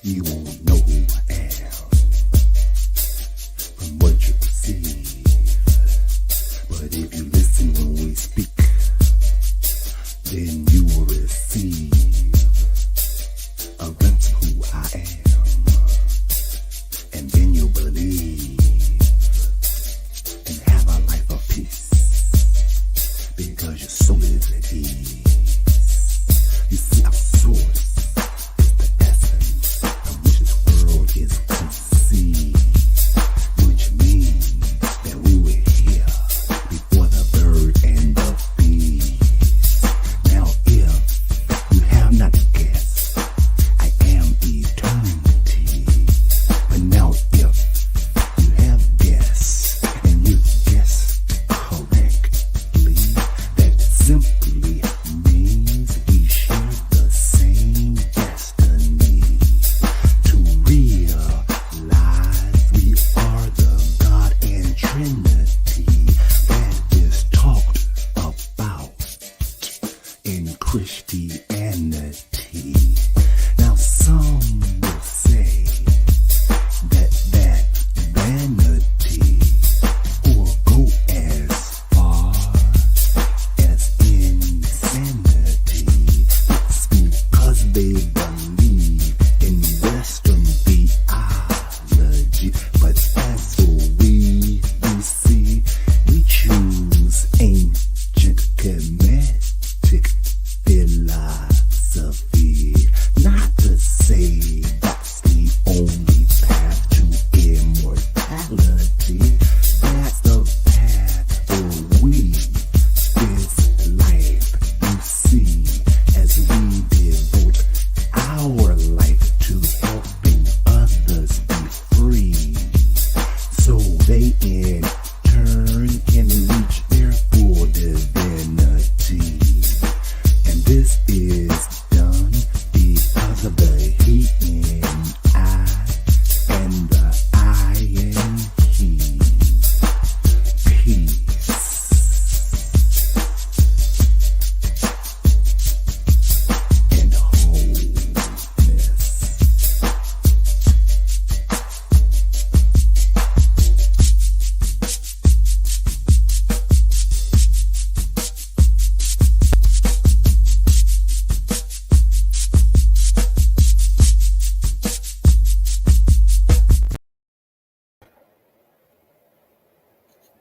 You won't know who I am from what you perceive. But if you listen when we speak, then you will receive a glimpse of who I am. And then you'll believe and have a life of peace, because your soul is at ease. You see, our source is the essence from which this world is conceived, which means that we were here before the bird and the bee. Now if you have not guessed, I am eternity. But now if you have guessed, and you guessed correctly, that simply means we share the same destiny. To realize we are the God and Trinity that is talked about in Christianity. Now some will say that vanity, or go as far as insanity. It's because they believe in Western theology. But as we see, we choose ancient Kemetic philosophy. Not to say that's the only path to immortality. That's the path for we, this life. You see, as we devote our life to helping others be free, so they in turn can reach their full divinity. And this is done because of the he in I and the I in he. Peace. And wholeness.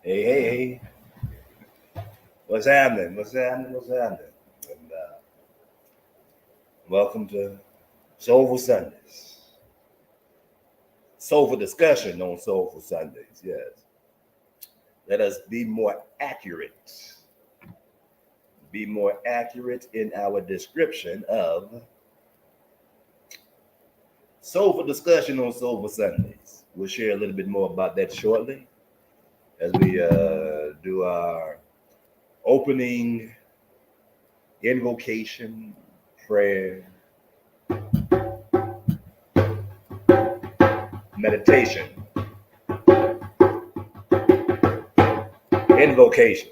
Hey. What's happening? And welcome to Soulful Sundays. Soulful Discussion on Soulful Sundays, yes. Let us be more accurate in our description of Soulful Discussion on Soulful Sundays. We'll share a little bit more about that shortly as we do our opening invocation, prayer, meditation, invocation,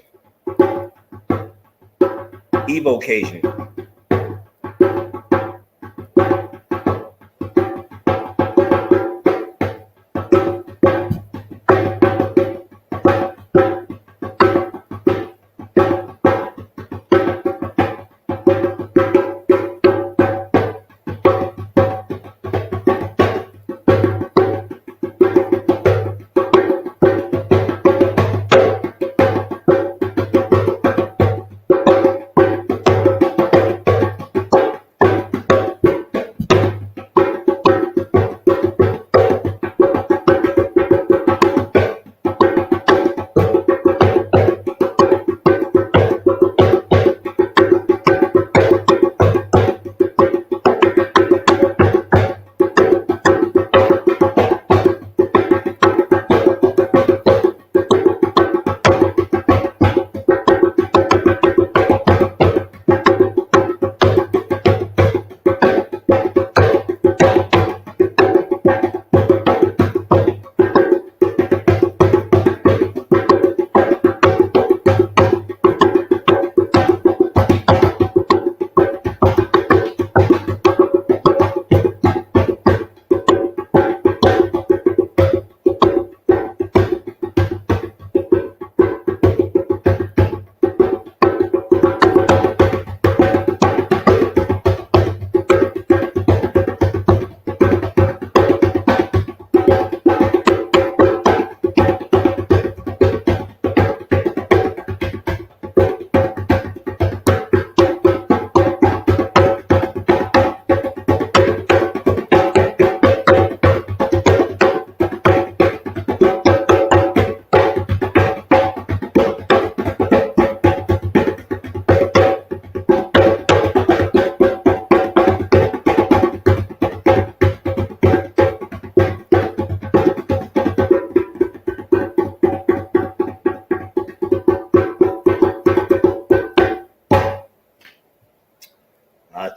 evocation,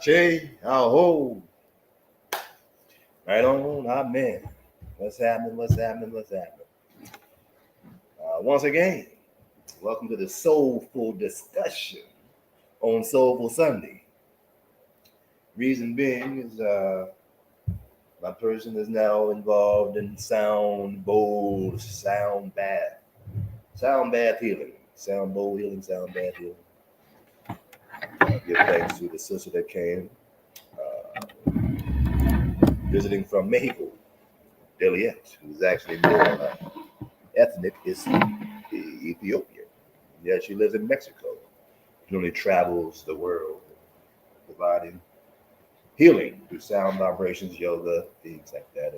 Ashe, aho. Right on, amen. What's happening? What's happening? What's happening? Once again, welcome to the Soulful Discussion on Soulful Sunday. Reason being is my person is now involved in sound bowl, sound bath healing, sound bowl healing, sound bath healing. Give thanks to the sister that came visiting from Mexico, Deliet, who's actually more ethnic is Ethiopian. Yeah, she lives in Mexico. She only travels the world providing healing through sound vibrations, yoga, things like that.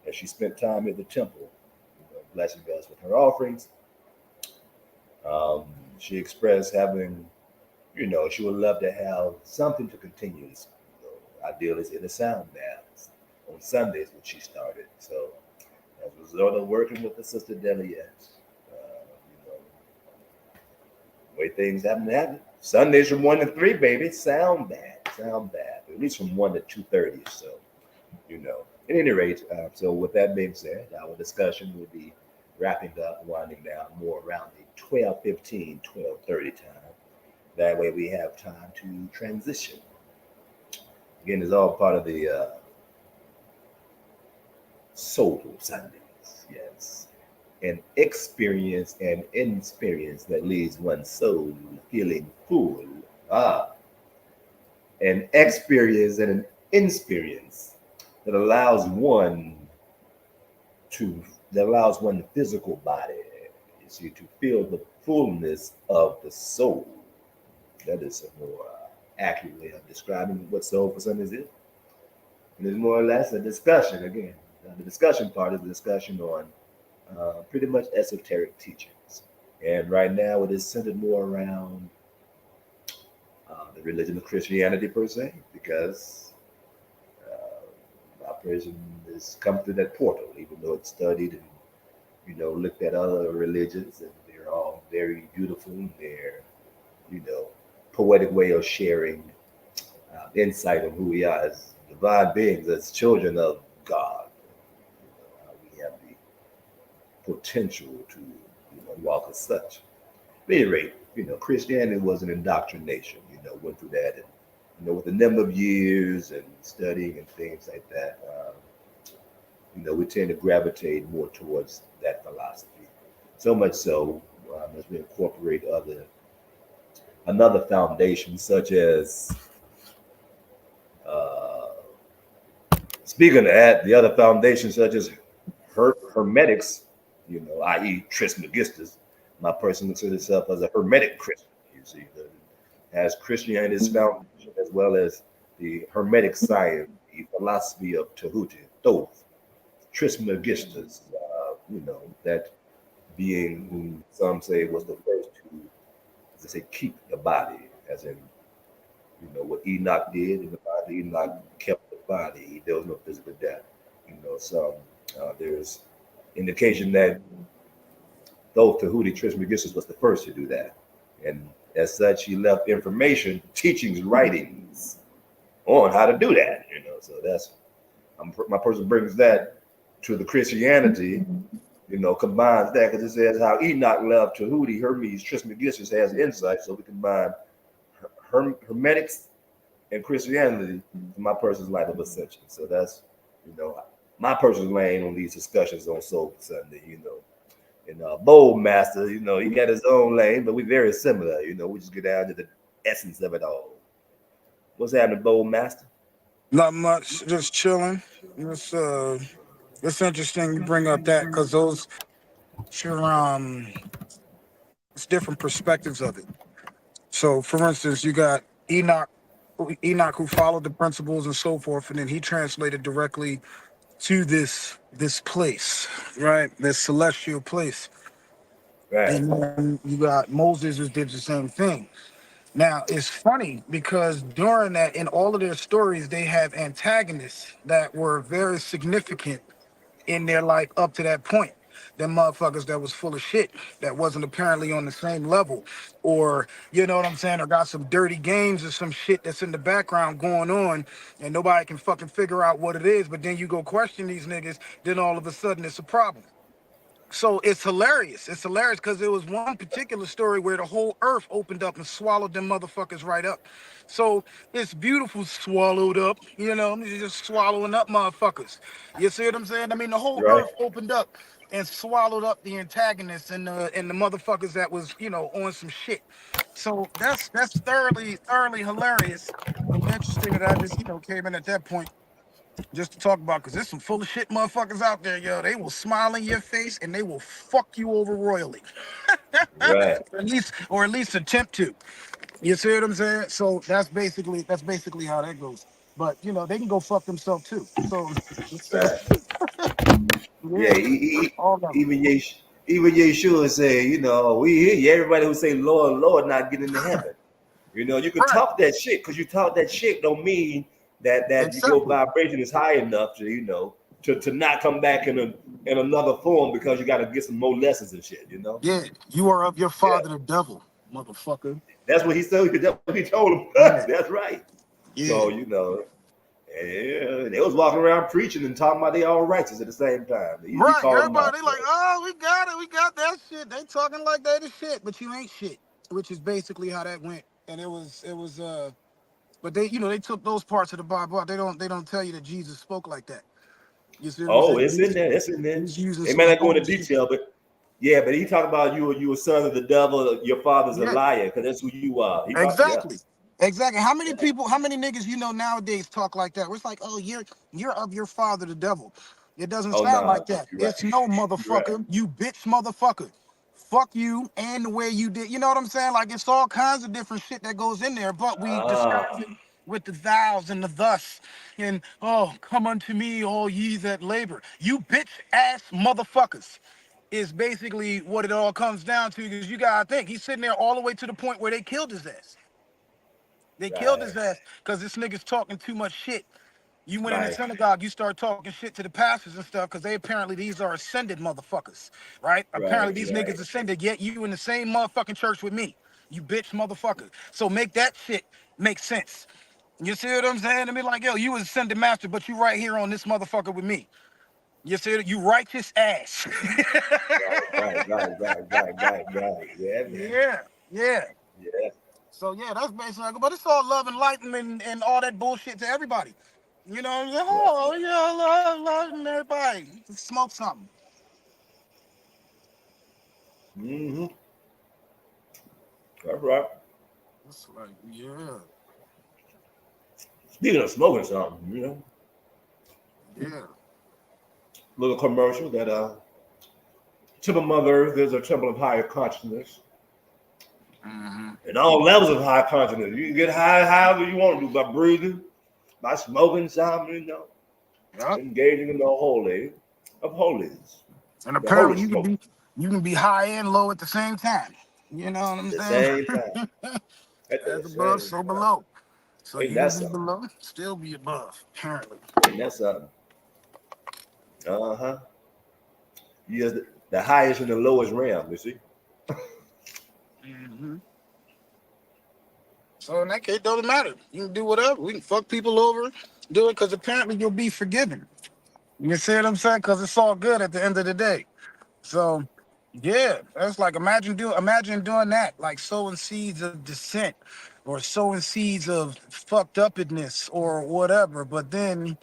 And she spent time at the temple, blessing us with her offerings. She expressed having, she would love to have something to continue. Ideally, it's in the sound baths on Sundays, which she started. So, as a result of working with the sister Deliet, the way things happen. Sundays from 1 to 3, baby, sound bath, at least from 1 to 2:30. So, At any rate, so with that being said, our discussion will be wrapping up, winding down more around the 12:15, 12:30 time. That way we have time to transition. Again, it's all part of the Soulful Sundays, yes. An experience and inexperience that leaves one's soul feeling full. An experience and an inexperience that allows one physical body, you see, to feel the fullness of the soul. That is a more accurate way of describing what Soulful Sundays is. And it's more or less a discussion again. The discussion part is the discussion on pretty much esoteric teachings. And right now it is centered more around the religion of Christianity per se, because our person has come through that portal, even though it's studied and, looked at other religions, and they're all very beautiful in their, poetic way of sharing insight on who we are as divine beings, as children of God. We have the potential to walk as such. At any rate, Christianity was an indoctrination, went through that, and, with a number of years and studying and things like that, we tend to gravitate more towards that philosophy. So much so, as we incorporate another foundation, such as, speaking of that, the other foundations, such as Hermetics, i.e. Trismegistus. My person looks at himself as a Hermetic Christian, you see, as Christianity's foundation, as well as the Hermetic science, the philosophy of Tahuti, Thoth, Trismegistus, that being whom some say was the first to, as they say, keep the body, as in, what Enoch did in the body. Enoch kept the body. There was no physical death. There's indication that though Tahuti Trismegistus was the first to do that. And as such, he left information, teachings, writings on how to do that. So that's, my person brings that to the Christianity, combines that, because it says how Enoch left Tahuti, Hermes, Trismegistus has insight. So we combine Hermetics and Christianity in my person's life of ascension. So that's, my person's lane on these discussions on Soulful Sunday, And Bold Master, he got his own lane, but we're very similar. We just get down to the essence of it all. What's happening, Bold Master? Not much, just chilling. It's interesting you bring up that, because it's different perspectives of it. So, for instance, you got Enoch who followed the principles and so forth, and then he translated directly to this place, right? This celestial place. Right. And then you got Moses who did the same thing. Now, it's funny because during that, in all of their stories, they have antagonists that were very significant in their life up to that point. them motherfuckers that was full of shit that wasn't apparently on the same level, or you know what I'm saying, or got some dirty games or some shit that's in the background going on, and nobody can fucking figure out what it is. But then you go question these niggas, then all of a sudden it's a problem. So it's hilarious. It's hilarious because there was one particular story where the whole earth opened up and swallowed them motherfuckers right up. So it's beautiful swallowed up, you know, you're just swallowing up motherfuckers. You see what I'm saying? I mean, the whole Right. earth opened up and swallowed up the antagonists and the motherfuckers that was, you know, on some shit. So that's thoroughly hilarious and interesting that I just, you know, came in at that point just to talk about, because there's some full of shit motherfuckers out there, yo. They will smile in your face and they will fuck you over royally. Right. Or at least attempt to. You see what I'm saying? So that's basically how that goes. But you know, they can go fuck themselves too. So it's, Right. Yeah. yeah, all of them. Even Yeshua say, we hear you. Everybody who say Lord, Lord, not getting into heaven. You can Right. talk that shit because you talk that shit don't mean that your Exactly. vibration is high enough to not come back in another form because you got to get some more lessons and shit. Yeah. You are of your Yeah, father the devil, motherfucker. that's what he said. That's what he told him. Yeah. That's right. Yeah. So yeah, they was walking around preaching and talking about they all righteous at the same time. He Right. called them out. Everybody like, oh, we got it. We got that shit. They talking like they the shit, but you ain't shit. Which is basically how that went. And it was but they took those parts of the Bible out. They don't tell you that Jesus spoke like that. You see what I'm Oh, saying? it's in there. It's in there. He's using They some may not go into small shit. detail, but yeah, but he talked about you a son of the devil. Your father's a Yeah. liar because that's who you are. He talked, yeah, Exactly. Exactly. How many yeah. people, how many niggas nowadays talk like that? Where it's like, oh, you're of your father the devil. It doesn't Oh sound no, like that. you're right. It's no You're right. motherfucker, you bitch motherfucker. Fuck you and the way you did. You know what I'm saying? Like it's all kinds of different shit that goes in there, but we disguise it Ah, with the thous and the thus. And oh, come unto me, all ye that labor. You bitch ass motherfuckers is basically what it all comes down to, because you gotta think he's sitting there all the way to the point where they killed his ass. They killed right, his ass because this nigga's talking too much shit. You went in the right, synagogue, you start talking shit to the pastors and stuff because they apparently these are ascended motherfuckers, right? right, Apparently these right, niggas ascended, yet you in the same motherfucking church with me, you bitch motherfucker. So make that shit make sense. You see what I'm saying? I mean, like, yo, you was ascended master, but you right here on this motherfucker with me. You see it? You righteous ass. right, right, right, right, right, right. Yeah, man. Yeah, yeah. Yeah, So yeah, that's basically, but it's all love and light and all that bullshit to everybody. You know what I'm saying? yeah. Oh yeah, love and everybody. Smoke something. Mm-hmm. That's right. It's like, yeah, Speaking of smoking something, yeah. little commercial that Temple of Mother Earth is a temple of higher consciousness. Hmm. And all levels of high consciousness. You can get high however you want to do by breathing, by smoking something, Yep. engaging in the holy of holies, And the holy apparently smoke you can be high and low at the same time. You know what at I'm the saying? same time. At the As above, same so time. below. So Ain't you can that be something? below, still be above, apparently. Ain't that something? Uh huh. Yes, the highest and the lowest realm, you see? Hmm. So in that case, it doesn't matter. You can do whatever. We can fuck people over, do it because apparently you'll be forgiven. You see what I'm saying? Because it's all good at the end of the day. So yeah, that's like imagine doing that, like sowing seeds of dissent or sowing seeds of fucked upness or whatever. But then,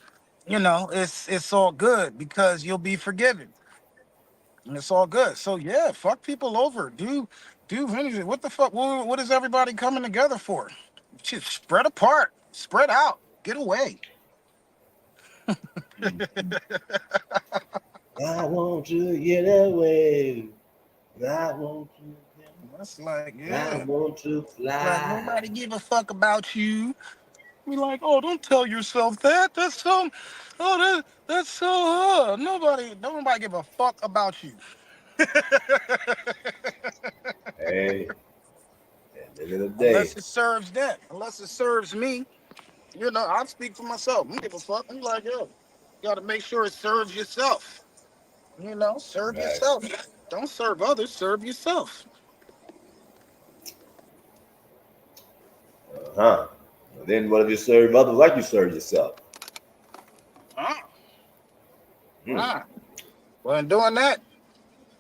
it's all good because you'll be forgiven. And it's all good. So yeah, fuck people over. Do anything. What the fuck? What is everybody coming together for? Shit, spread apart, spread out, get away. Mhm. I want to get away. I want to That's like, I yeah. want to Like fly. nobody give a fuck about you. Be like, oh, don't tell yourself that. That's so nobody give a fuck about you. Hey, at the end of the Unless day, it serves them. Unless it serves me. I speak for myself. I don't give a fuck. I'm like, yo, you gotta make sure it serves yourself. Serve Right. yourself. Don't serve others. Serve yourself. Uh-huh. Then what if you serve others like you serve yourself? Ah, Hmm. ah. Well, in doing that,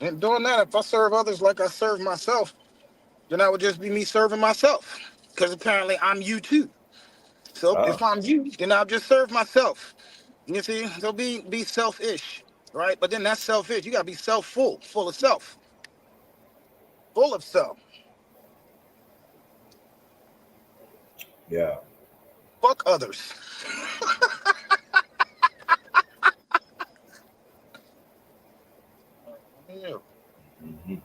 if I serve others like I serve myself, then that would just be me serving myself. Because apparently I'm you too. So Ah. if I'm you, then I'll just serve myself. You see, so be selfish, right? But then that's selfish. You gotta be full of self, full of self. Yeah. Fuck others. Yeah. Hmm.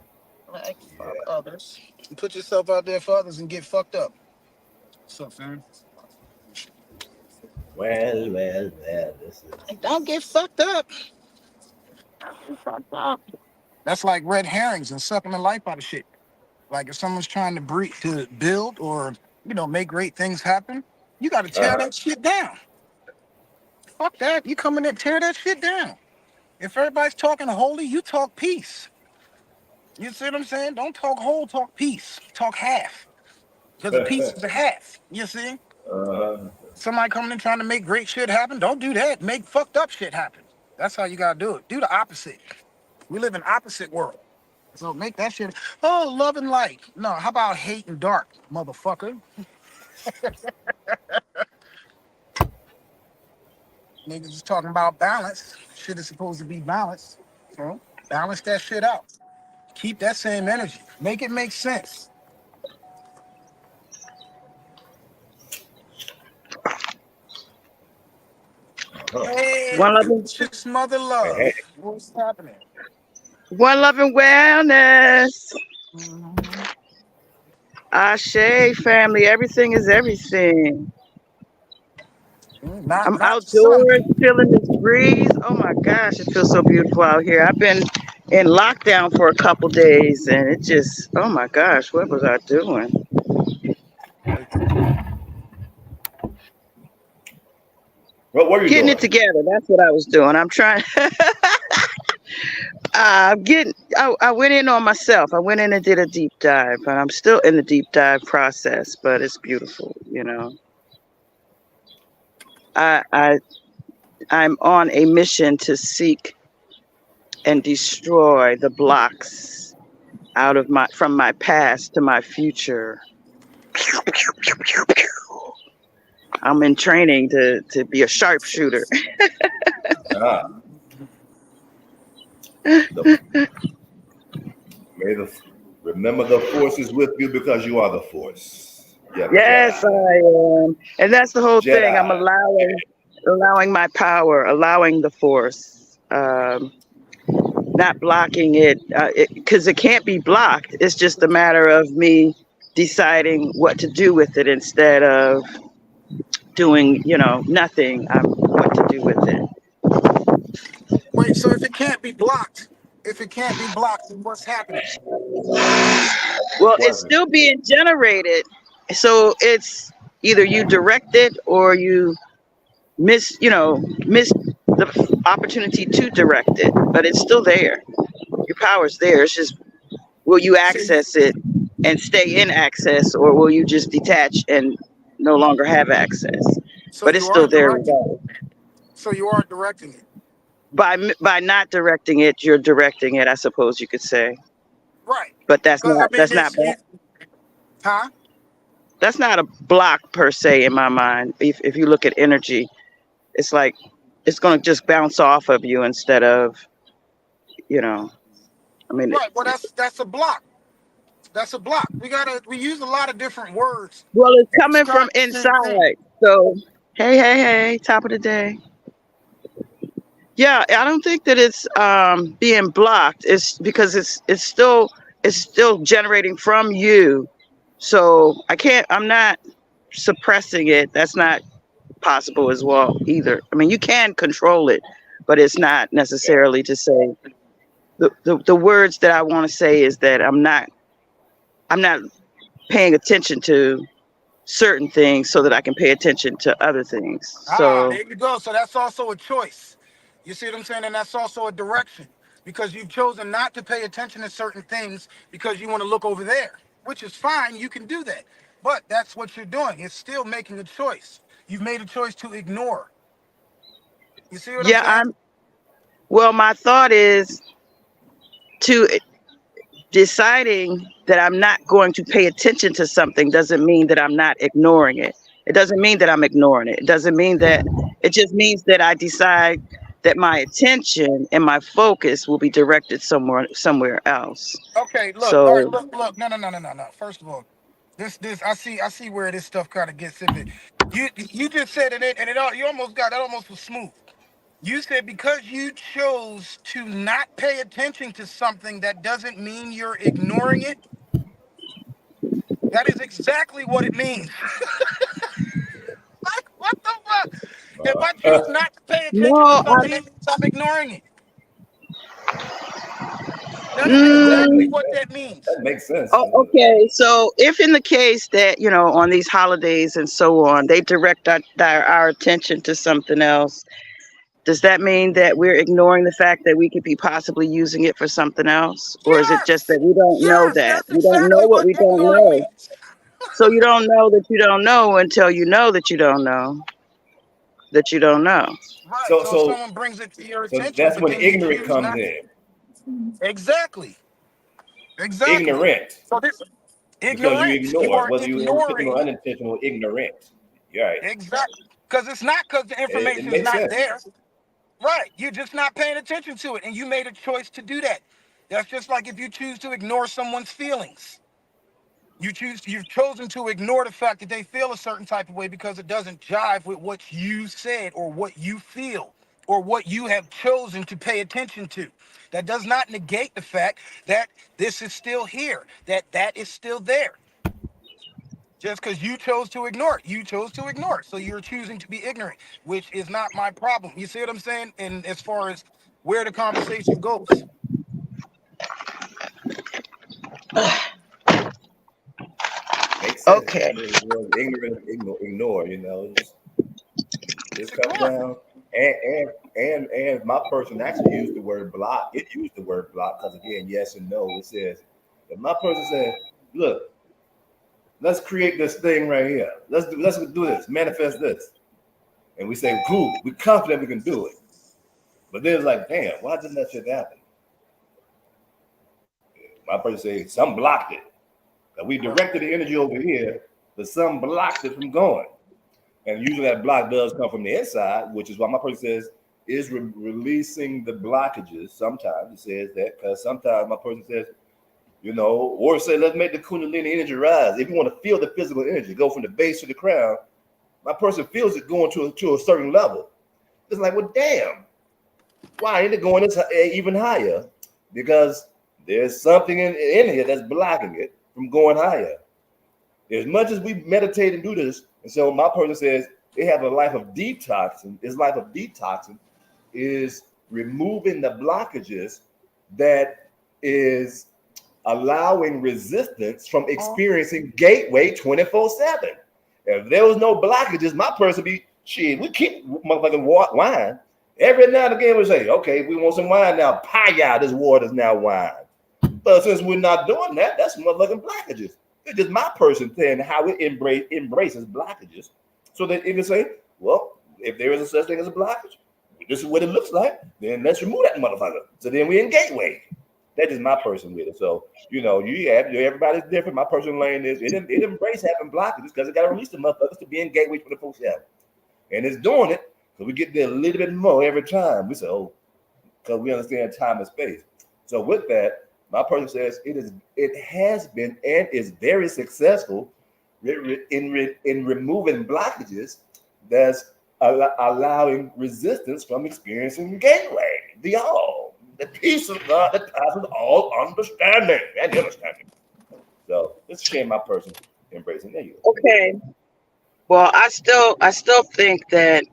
Like, fuck Yeah. others. You put yourself out there for others and get fucked up. What's up, fam? Well. This is Like, don't get fucked up. Fucked up. That's like red herrings and sucking the life out of shit. Like if someone's trying to build or make great things happen, you got to tear uh-huh. that shit down. Fuck that. You come in there, tear that shit down. If everybody's talking holy, you talk peace. You see what I'm saying? Don't talk whole, talk peace. Talk half. Because a piece is a half. You see? uh-huh. Somebody coming in trying to make great shit happen, don't do that. Make fucked up shit happen. That's how you gotta do it. Do the opposite. We live in opposite world. So make that shit. Oh, love and light. No, how about hate and dark, motherfucker? Niggas is talking about balance. Shit is supposed to be balanced. So balance that shit out. Keep that same energy. Make it make sense. Uh-huh. Hey, One love, and, just mother Hey, hey. love. What's happening? one love and wellness. Mhm. Ashe family, everything is everything. I'm Not to some. outdoors feeling this breeze. Oh my gosh, it feels so beautiful out here. I've been in lockdown for a couple days and it just, oh my gosh, what was I doing? What were you Getting it doing? together. That's what I was doing. I'm trying. I went in on myself. I went in and did a deep dive, and I'm still in the deep dive process, but it's beautiful. I, I I'm on a mission to seek and destroy the blocks out of my from my past to my future. I'm in training to be a sharpshooter. Ah, the may the remember the force is with you because you are the force. You're the Yes, I Jedi. am, and that's the whole thing. I'm Jedi. allowing my power, allowing the force, not blocking it, because it can't be blocked. It's just a matter of me deciding what to do with it instead of doing, nothing. What to do with it. Wait, so if it can't be blocked, then what's happening? Well, it's Wasn't. still being generated, so it's either you direct it or you miss the opportunity to direct it, but it's still there. Your power's there. It's just, will you So, access it and stay in access, or will you just detach and no longer have access? so But it's you are still there directing. regardless. So you are directing it, By not directing it, you're directing it, I suppose you could say. right? But that's Because not that's not huh? that's not a block per se in my mind. If you look at energy, it's like it's going to just bounce off of you instead of, you know, I mean, Right. Well, that's a block. That's a block. We use a lot of different words well, it's to coming describe from the same thing. inside. So, hey, top of the day. Yeah, I don't think that it's being blocked. It's because it's still generating from you. So I'm not suppressing it. That's not possible as well either. I mean, you can control it, but it's not necessarily to say the words that I want to say is that I'm not paying attention to certain things so that I can pay attention to other things. Ah, So there you go. So that's also a choice. You see what I'm saying? And that's also a direction. because you've chosen not to pay attention to certain things because you want to look over there, which is fine. You can do that. But that's what you're doing. It's still making a choice. You've made a choice to ignore. You see what I'm Yeah, saying? well, my thought is to deciding that I'm not going to pay attention to something doesn't mean that I'm not ignoring it. It doesn't mean that I'm ignoring it. It doesn't mean that, it just means that I decide that my attention and my focus will be directed somewhere else. Okay, look, all right, So look. No. First of all, this I see where this stuff kind of gets in. You just said it, and you almost got that almost was smooth. You said because you chose to not pay attention to something, that doesn't mean you're ignoring it. That is exactly what it means. Like, what the fuck? If I choose not to pay attention to no, something, it means I'm ignoring it. That is mm, exactly what that means. That makes sense. oh, okay. So if in the case that, on these holidays and so on, they direct our attention to something else, does that mean that we're ignoring the fact that we could be possibly using it for something else? Or is it just that Yes, we don't know yes, that? that's We don't know exactly what what we don't ignoring know. means. So you don't know that you don't know until you know that you don't know that you don't know. Right. So So if so someone brings it to your so attention, that's but when then you ignorant choose comes not. in. Exactly. Exactly. Ignorant. So this Because you ignorance, you ignore, are whether you intentional or ignoring. unintentional, ignorant. You're right. Exactly. Because it's not because the It information is makes not sense. there. Right. You're just not paying attention to it. And you made a choice to do that. That's just like if you choose to ignore someone's feelings. You've chosen to ignore the fact that they feel a certain type of way because it doesn't jive with what you said or what you feel or what you have chosen to pay attention to. That does not negate the fact that this is still here, that is still there. Just because you chose to ignore it, you chose to ignore it. So you're choosing to be ignorant, which is not my problem. You see what I'm saying? And as far as where the conversation goes. Makes sense. Okay. Ignorant, ignore. Just It's come ignore. down. And my person actually used the word block. It used the word block because again, yes and no. It says if my person said, "Look, let's create this thing right here. Let's do this. Manifest this." And we say, "Cool, we're confident we can do it." But then it's like, "Damn, why didn't that shit happen?" My person say, "Some blocked it. We Right. directed the energy over here, but some blocked it from going." And usually that block does come from the inside, which is why my person says is releasing the blockages. Sometimes it says that because sometimes my person says, or say, let's make the Kundalini energy rise. If you want to feel the physical energy, go from the base to the crown, my person feels it going to a certain level. It's like, well, damn, why ain't it going this even higher? Because there's something in here that's blocking it from going higher. As much as we meditate and do this, and so my person says they have a life of detoxing. This life of detoxing is removing the blockages that is allowing resistance from experiencing gateway 24/7. If there was no blockages, my person be shit. We keep motherfucking wine. Every now and again we say, okay, we want some wine now. Paya, this water is now wine. But since we're not doing that, that's motherfucking blockages. It's just my person saying how it embraces blockages, so that it can say, well, if there is a such thing as a blockage, this is what it looks like. Then let's remove that motherfucker. So then we're in gateway. That is my person with it. So everybody's different. My person lane is it embrace having blockages because it got to release the motherfuckers to be in gateway 24/7, and it's doing it because we get there a little bit more every time. We say, oh, because we understand time and space. So with that, my person says it has been and is very successful in removing blockages that's allowing resistance from experiencing gateway, the peace of God that passes all understanding and understanding. So let's share my person embracing there you go. Okay. Well, I still think that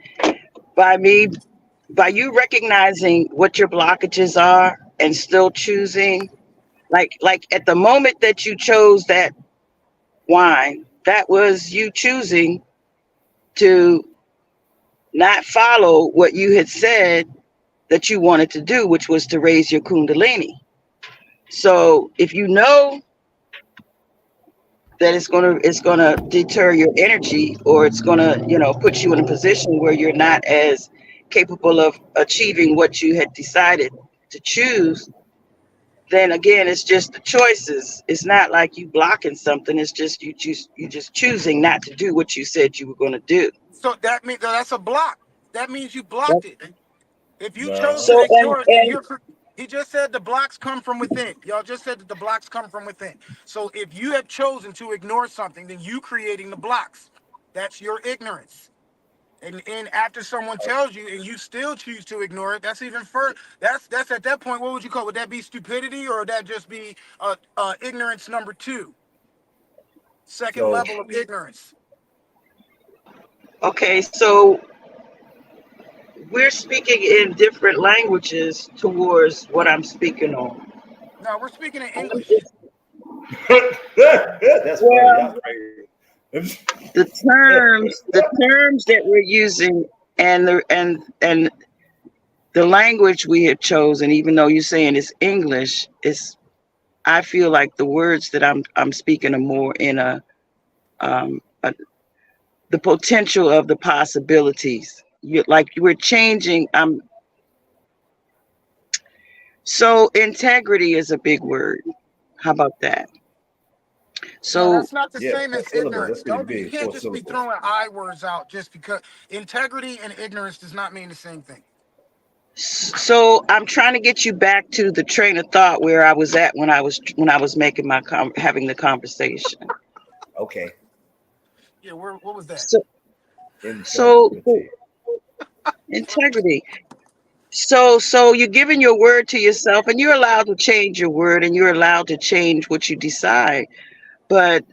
by you recognizing what your blockages are and still choosing, like at the moment that you chose that wine, that was you choosing to not follow what you had said that you wanted to do, which was to raise your kundalini. So if you know that it's gonna deter your energy, or it's gonna, put you in a position where you're not as capable of achieving what you had decided to choose, then again, it's just the choices. It's not like you blocking something. It's just you just choosing not to do what you said you were going to do. So that means that's a block. That means you blocked it. If you chose to No. So ignore it, then he just said the blocks come from within. Y'all just said that the blocks come from within. So if you have chosen to ignore something, then you creating the blocks. That's your ignorance. And after someone tells you and you still choose to ignore it, that's even further. That's at that point. What would you call it? Would that be stupidity, or would that just be ignorance number two, second So level of ignorance? okay, so we're speaking in different languages towards what I'm speaking on. No, we're speaking in I'm English. just- that's funny. well, Y'all crazy. the terms that we're using, and the language we have chosen, even though you're saying it's English, is, I feel like the words that I'm speaking are more in the potential of the possibilities. Like we're changing. So integrity is a big word. How about that? No, So that's not the Yeah, same four as syllables. That's ignorance. pretty Don't You big. can't Four just be syllables. throwing I words out just because integrity and ignorance does not mean the same thing. so I'm trying to get you back to the train of thought where I was at when I was making my having the conversation. Okay. Yeah, what was that? So so Integrity. integrity. So you're giving your word to yourself, and you're allowed to change your word, and you're allowed to change what you decide. But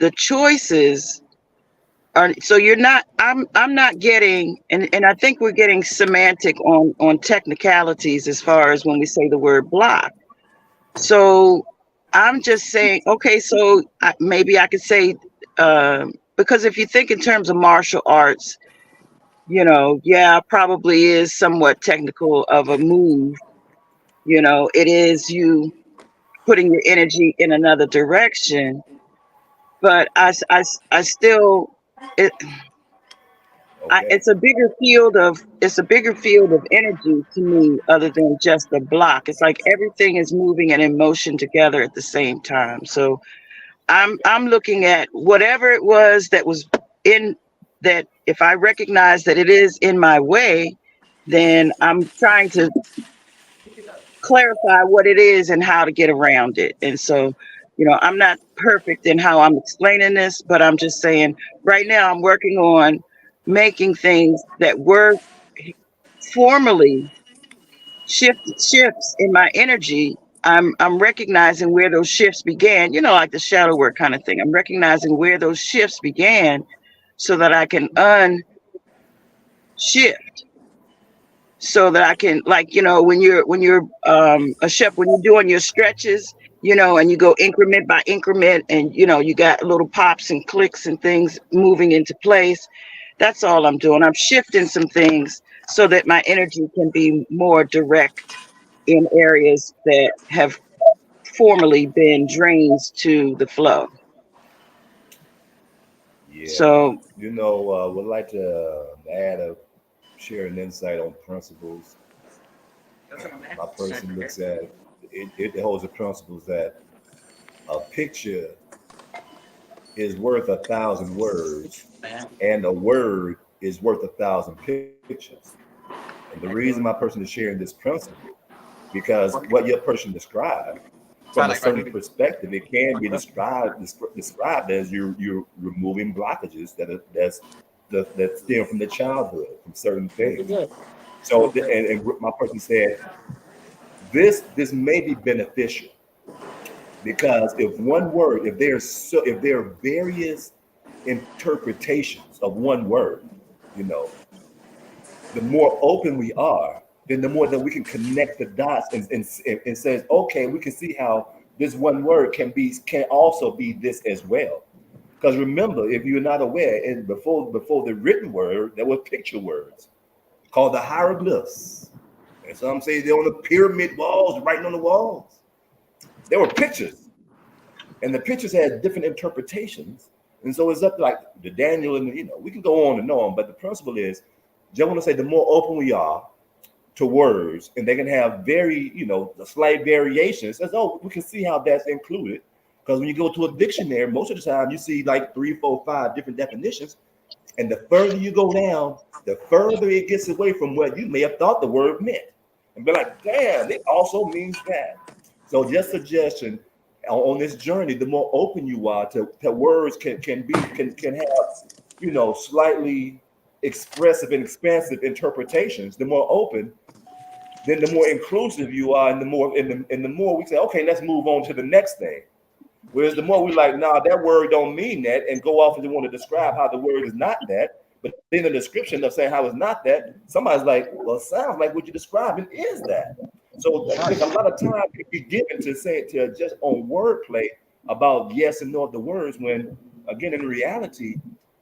the choices are, so you're not. I'm not getting, and I think we're getting semantic on technicalities as far as when we say the word block. So I'm just saying, okay, so maybe I could say, because if you think in terms of martial arts, yeah, probably is somewhat technical of a move. It is you putting your energy in another direction, but I still, it, Okay. it's a bigger field of energy to me, other than just a block. It's like everything is moving and in motion together at the same time. So I'm looking at whatever it was that was in that. If I recognize that it is in my way, then I'm trying to clarify what it is and how to get around it. And so, I'm not perfect in how I'm explaining this, but I'm just saying right now I'm working on making things that were formerly shifts in my energy. I'm recognizing where those shifts began, like the shadow work kind of thing. I'm recognizing where those shifts began so that I can unshift, so that I can, like, when you're a chef, when you're doing your stretches, and you go increment by increment, and you got little pops and clicks and things moving into place. That's all I'm doing. I'm shifting some things so that my energy can be more direct in areas that have formerly been drains to the flow. Yeah. So Would like to add share an insight on principles. My person looks at it holds the principles that a picture is worth 1,000 words, and a word is worth 1,000 pictures. And the reason my person is sharing this principle, because what your person described from a certain perspective, it can be described as you're removing blockages that stem from the childhood, from certain things. So, and my person said this may be beneficial, because if there are various interpretations of one word, you know, the more open we are, then the more that we can connect the dots and says, okay, we can see how this one word can also be this as well. Because remember, if you're not aware, and before the written word, there were picture words called the hieroglyphs. And some say they're on the pyramid walls, writing on the walls. There were pictures, and the pictures had different interpretations. And so it's up to like the Daniel, and we can go on and on, but the principle is, just want to say, the more open we are to words, and they can have very, the slight variations. As we can see how that's included. Because when you go to a dictionary, most of the time you see like 3, 4, 5 different definitions. And the further you go down, the further it gets away from what you may have thought the word meant. And be like, damn, it also means that. So just suggestion on this journey, the more open you are to words can have, slightly expressive and expansive interpretations. The more open, then the more inclusive you are, and the more we say, okay, let's move on to the next thing. Whereas the more we like, nah, that word don't mean that, and go off and want to describe how the word is not that, but in the description of saying how it's not that, somebody's like, well, it sounds like what you're describing is that. So I think a lot of time can be given to just on wordplay about yes and no of the words, when again in reality,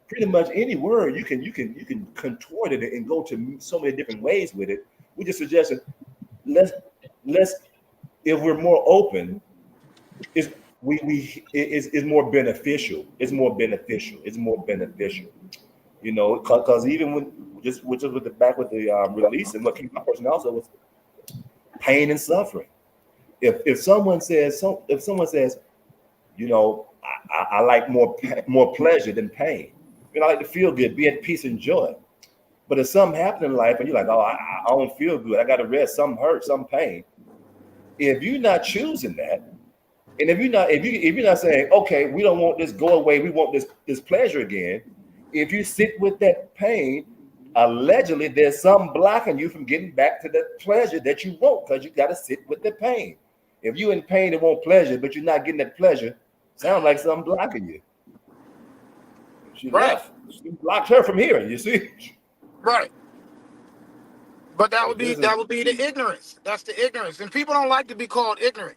pretty much any word you can contort it and go to so many different ways with it. We just suggesting let's if we're more open, is more beneficial. It's more beneficial. Because even when just with the release, and what came my person also was pain and suffering. If someone says, I like more pleasure than pain. I like to feel good, be at peace and joy. But if something happened in life and you're like, oh, I don't feel good, I got to rest, some hurt, some pain. If you're not choosing that, and if you're not saying, okay, we don't want this, go away, we want this pleasure again. If you sit with that pain, allegedly there's some blocking you from getting back to the pleasure that you want, because you got to sit with the pain. If you're in pain and want pleasure, but you're not getting that pleasure, sounds like something blocking you. She left. She blocked her from hearing, you see? Right. But that would be the ignorance. That's the ignorance. And people don't like to be called ignorant.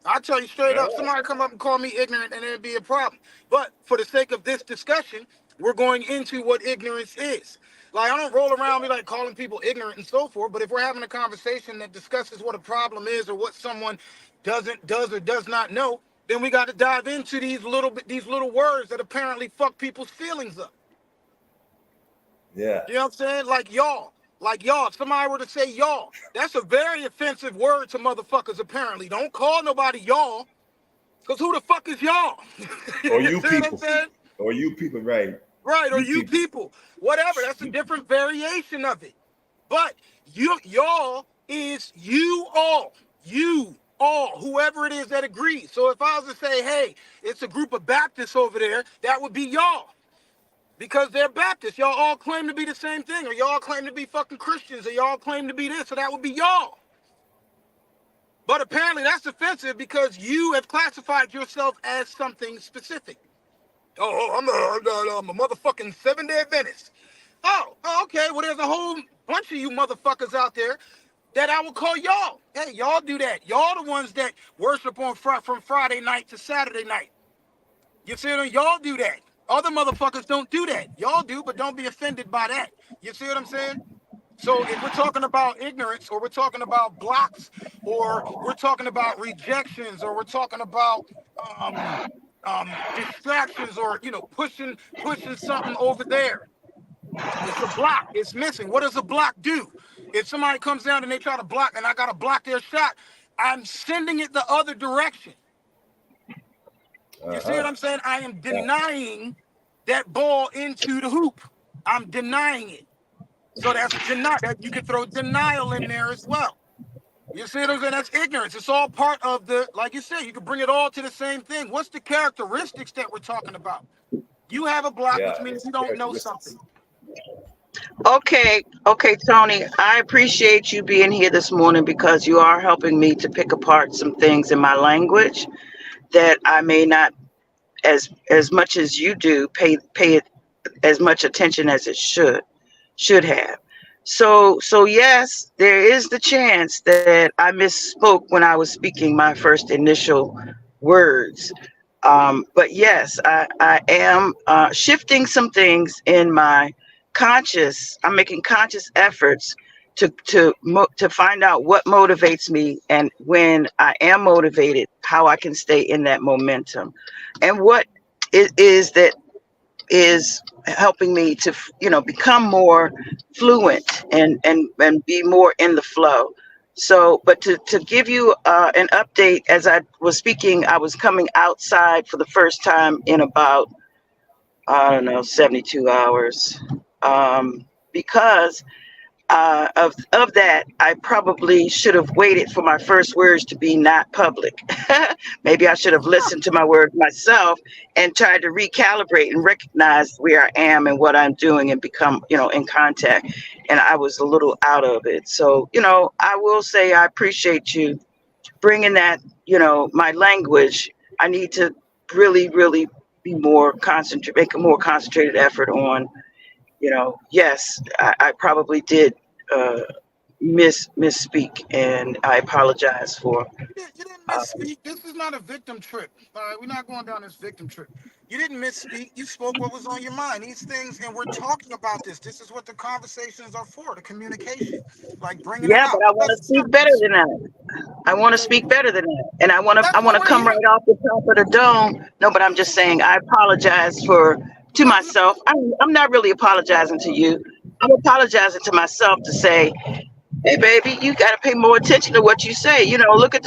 I tell you straight up, somebody come up and call me ignorant and it'd be a problem. But for the sake of this discussion, we're going into what ignorance is. Like, I don't roll around me like calling people ignorant and so forth, but if we're having a conversation that discusses what a problem is or what someone does or does not know, then we got to dive into these little words that apparently fuck people's feelings up. Yeah. You know what I'm saying? Like y'all. If somebody were to say y'all, that's a very offensive word to motherfuckers, apparently. Don't call nobody y'all, because who the fuck is y'all? Or you people. Or you people, right. Right, or you people. Whatever, that's a different variation of it. But y'all is you all. You all, whoever it is that agrees. So if I was to say, hey, it's a group of Baptists over there, that would be y'all. Because they're Baptists. Y'all all claim to be the same thing. Or y'all claim to be fucking Christians. Or y'all claim to be this. So that would be y'all. But apparently that's offensive because you have classified yourself as something specific. I'm a motherfucking Seventh-day Adventist. Oh, okay. Well, there's a whole bunch of you motherfuckers out there that I would call y'all. Hey, y'all do that. Y'all the ones that worship from Friday night to Saturday night. You see what I mean? Y'all do that. Other motherfuckers don't do that. Y'all do, but don't be offended by that. You see what I'm saying? So if we're talking about ignorance, or we're talking about blocks, or we're talking about rejections, or we're talking about distractions, or pushing something over there, it's a block. It's missing. What does a block do? If somebody comes down and they try to block, and I gotta block their shot, I'm sending it the other direction. You see what I'm saying? I am denying that ball into the hoop. I'm denying it. So that's denial. You can throw denial in there as well. You see what I'm saying? That's ignorance. It's all part of like you said, you can bring it all to the same thing. What's the characteristics that we're talking about? You have a block, which means you don't know something. Okay, Tony, I appreciate you being here this morning, because you are helping me to pick apart some things in my language that I may not, as much as you do, pay it as much attention as it should have. So yes, there is the chance that I misspoke when I was speaking my first initial words. But yes, I am shifting some things in my I'm making conscious efforts to find out what motivates me, and when I am motivated, how I can stay in that momentum, and what it is that is helping me to become more fluent and be more in the flow. So, but to give you an update, as I was speaking, I was coming outside for the first time in about, I don't know, 72 hours, because of that, I probably should have waited for my first words to be not public. Maybe I should have listened to my words myself and tried to recalibrate and recognize where I am and what I'm doing and become, in contact. And I was a little out of it. So, I will say I appreciate you bringing that, my language. I need to really, really be more concentrate, make a more concentrated effort on, yes, I probably did misspeak, and I apologize for. You didn't Uh, misspeak. This is not a victim trip. All right, we're not going down this victim trip. You didn't misspeak. You spoke what was on your mind. These things, and we're talking about this. This is what the conversations are for, the communication, like bringing it yeah, but out. I It want to doesn't speak better surface. than that. I want to speak better than that, and I That's want what to we're come here. right off the top of the dome. No, but I'm just saying I apologize to No, myself. I'm not really apologizing to you. I'm apologizing to myself to say, hey, baby, you got to pay more attention to what you say. Look at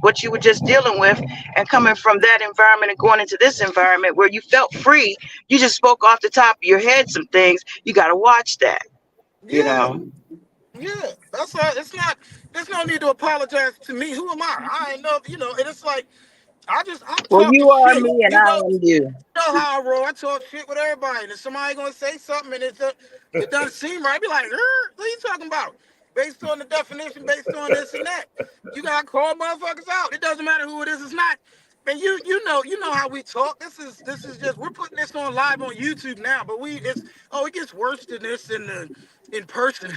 what you were just dealing with, and coming from that environment and going into this environment where you felt free. You just spoke off the top of your head some things. You got to watch that. You yeah, know. yeah. That's all. It's not. There's no need to apologize to me. Who am I? I ain't know. And it's like I'm Well, talking you are shit. me, and I am you. Know how I roll. I talk shit with everybody. And if somebody gonna say something and it doesn't seem right, I be like, what are you talking about? Based on the definition, based on this and that. You gotta call motherfuckers out. It doesn't matter who it is, it's not. And you know how we talk. This is just we're putting this on live on YouTube now, but it gets worse than this in person.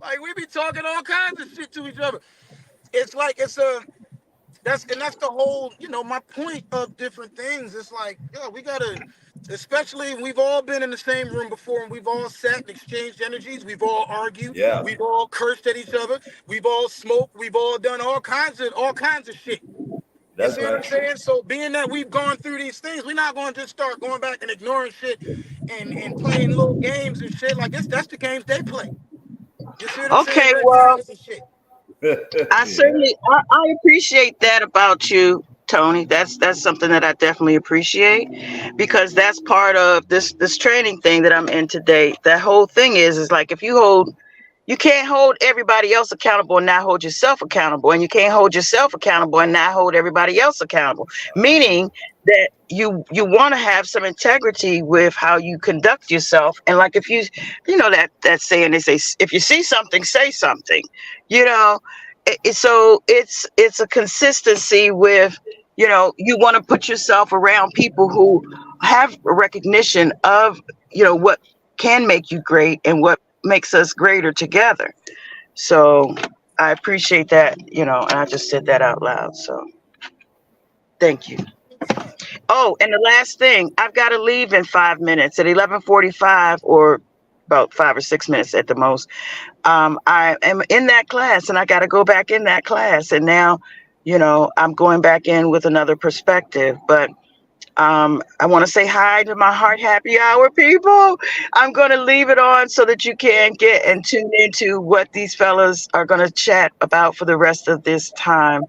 Like we be talking all kinds of shit to each other. It's like it's a that's the whole, my point of different things. It's like, we gotta, especially we've all been in the same room before, and we've all sat and exchanged energies. We've all argued. Yeah, We've all cursed at each other. We've all smoked. We've all done all kinds of shit. You that's see what I'm right. saying? So being that we've gone through these things, we're not going to just start going back and ignoring shit and playing little games and shit. Like that's the games they play. You see what I'm saying? Okay, Red well, Dragons and shit. I Yeah, certainly I appreciate that about you, Tony. That's something that I definitely appreciate, because that's part of this training thing that I'm in today. That whole thing is like, if you can't hold everybody else accountable and not hold yourself accountable, and you can't hold yourself accountable and not hold everybody else accountable. Meaning that you want to have some integrity with how you conduct yourself. And like, if that saying, they say, if you see something, say something. You know, so it's a consistency with, you want to put yourself around people who have a recognition of, what can make you great and what makes us greater together. So I appreciate that, and I just said that out loud. So thank you. Anytime. Oh, and the last thing, I've got to leave in 5 minutes at 11:45, or about 5 or 6 minutes at the most. I am in that class, and I got to go back in that class. And now, I'm going back in with another perspective. But I want to say hi to my Heart Happy Hour people. I'm going to leave it on so that you can get and tune into what these fellas are going to chat about for the rest of this time.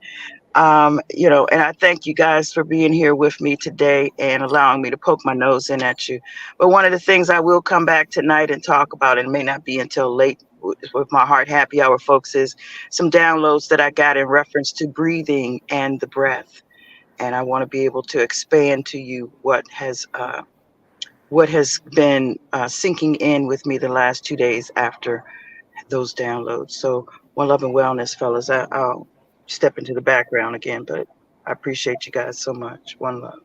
And I thank you guys for being here with me today and allowing me to poke my nose in at you. But one of the things I will come back tonight and talk about, and it may not be until late with my Heart Happy Hour folks, is some downloads that I got in reference to breathing and the breath. And I want to be able to expand to you what has been sinking in with me the last 2 days after those downloads. So, one love and wellness, fellas. I'll step into the background again, but I appreciate you guys so much. One love.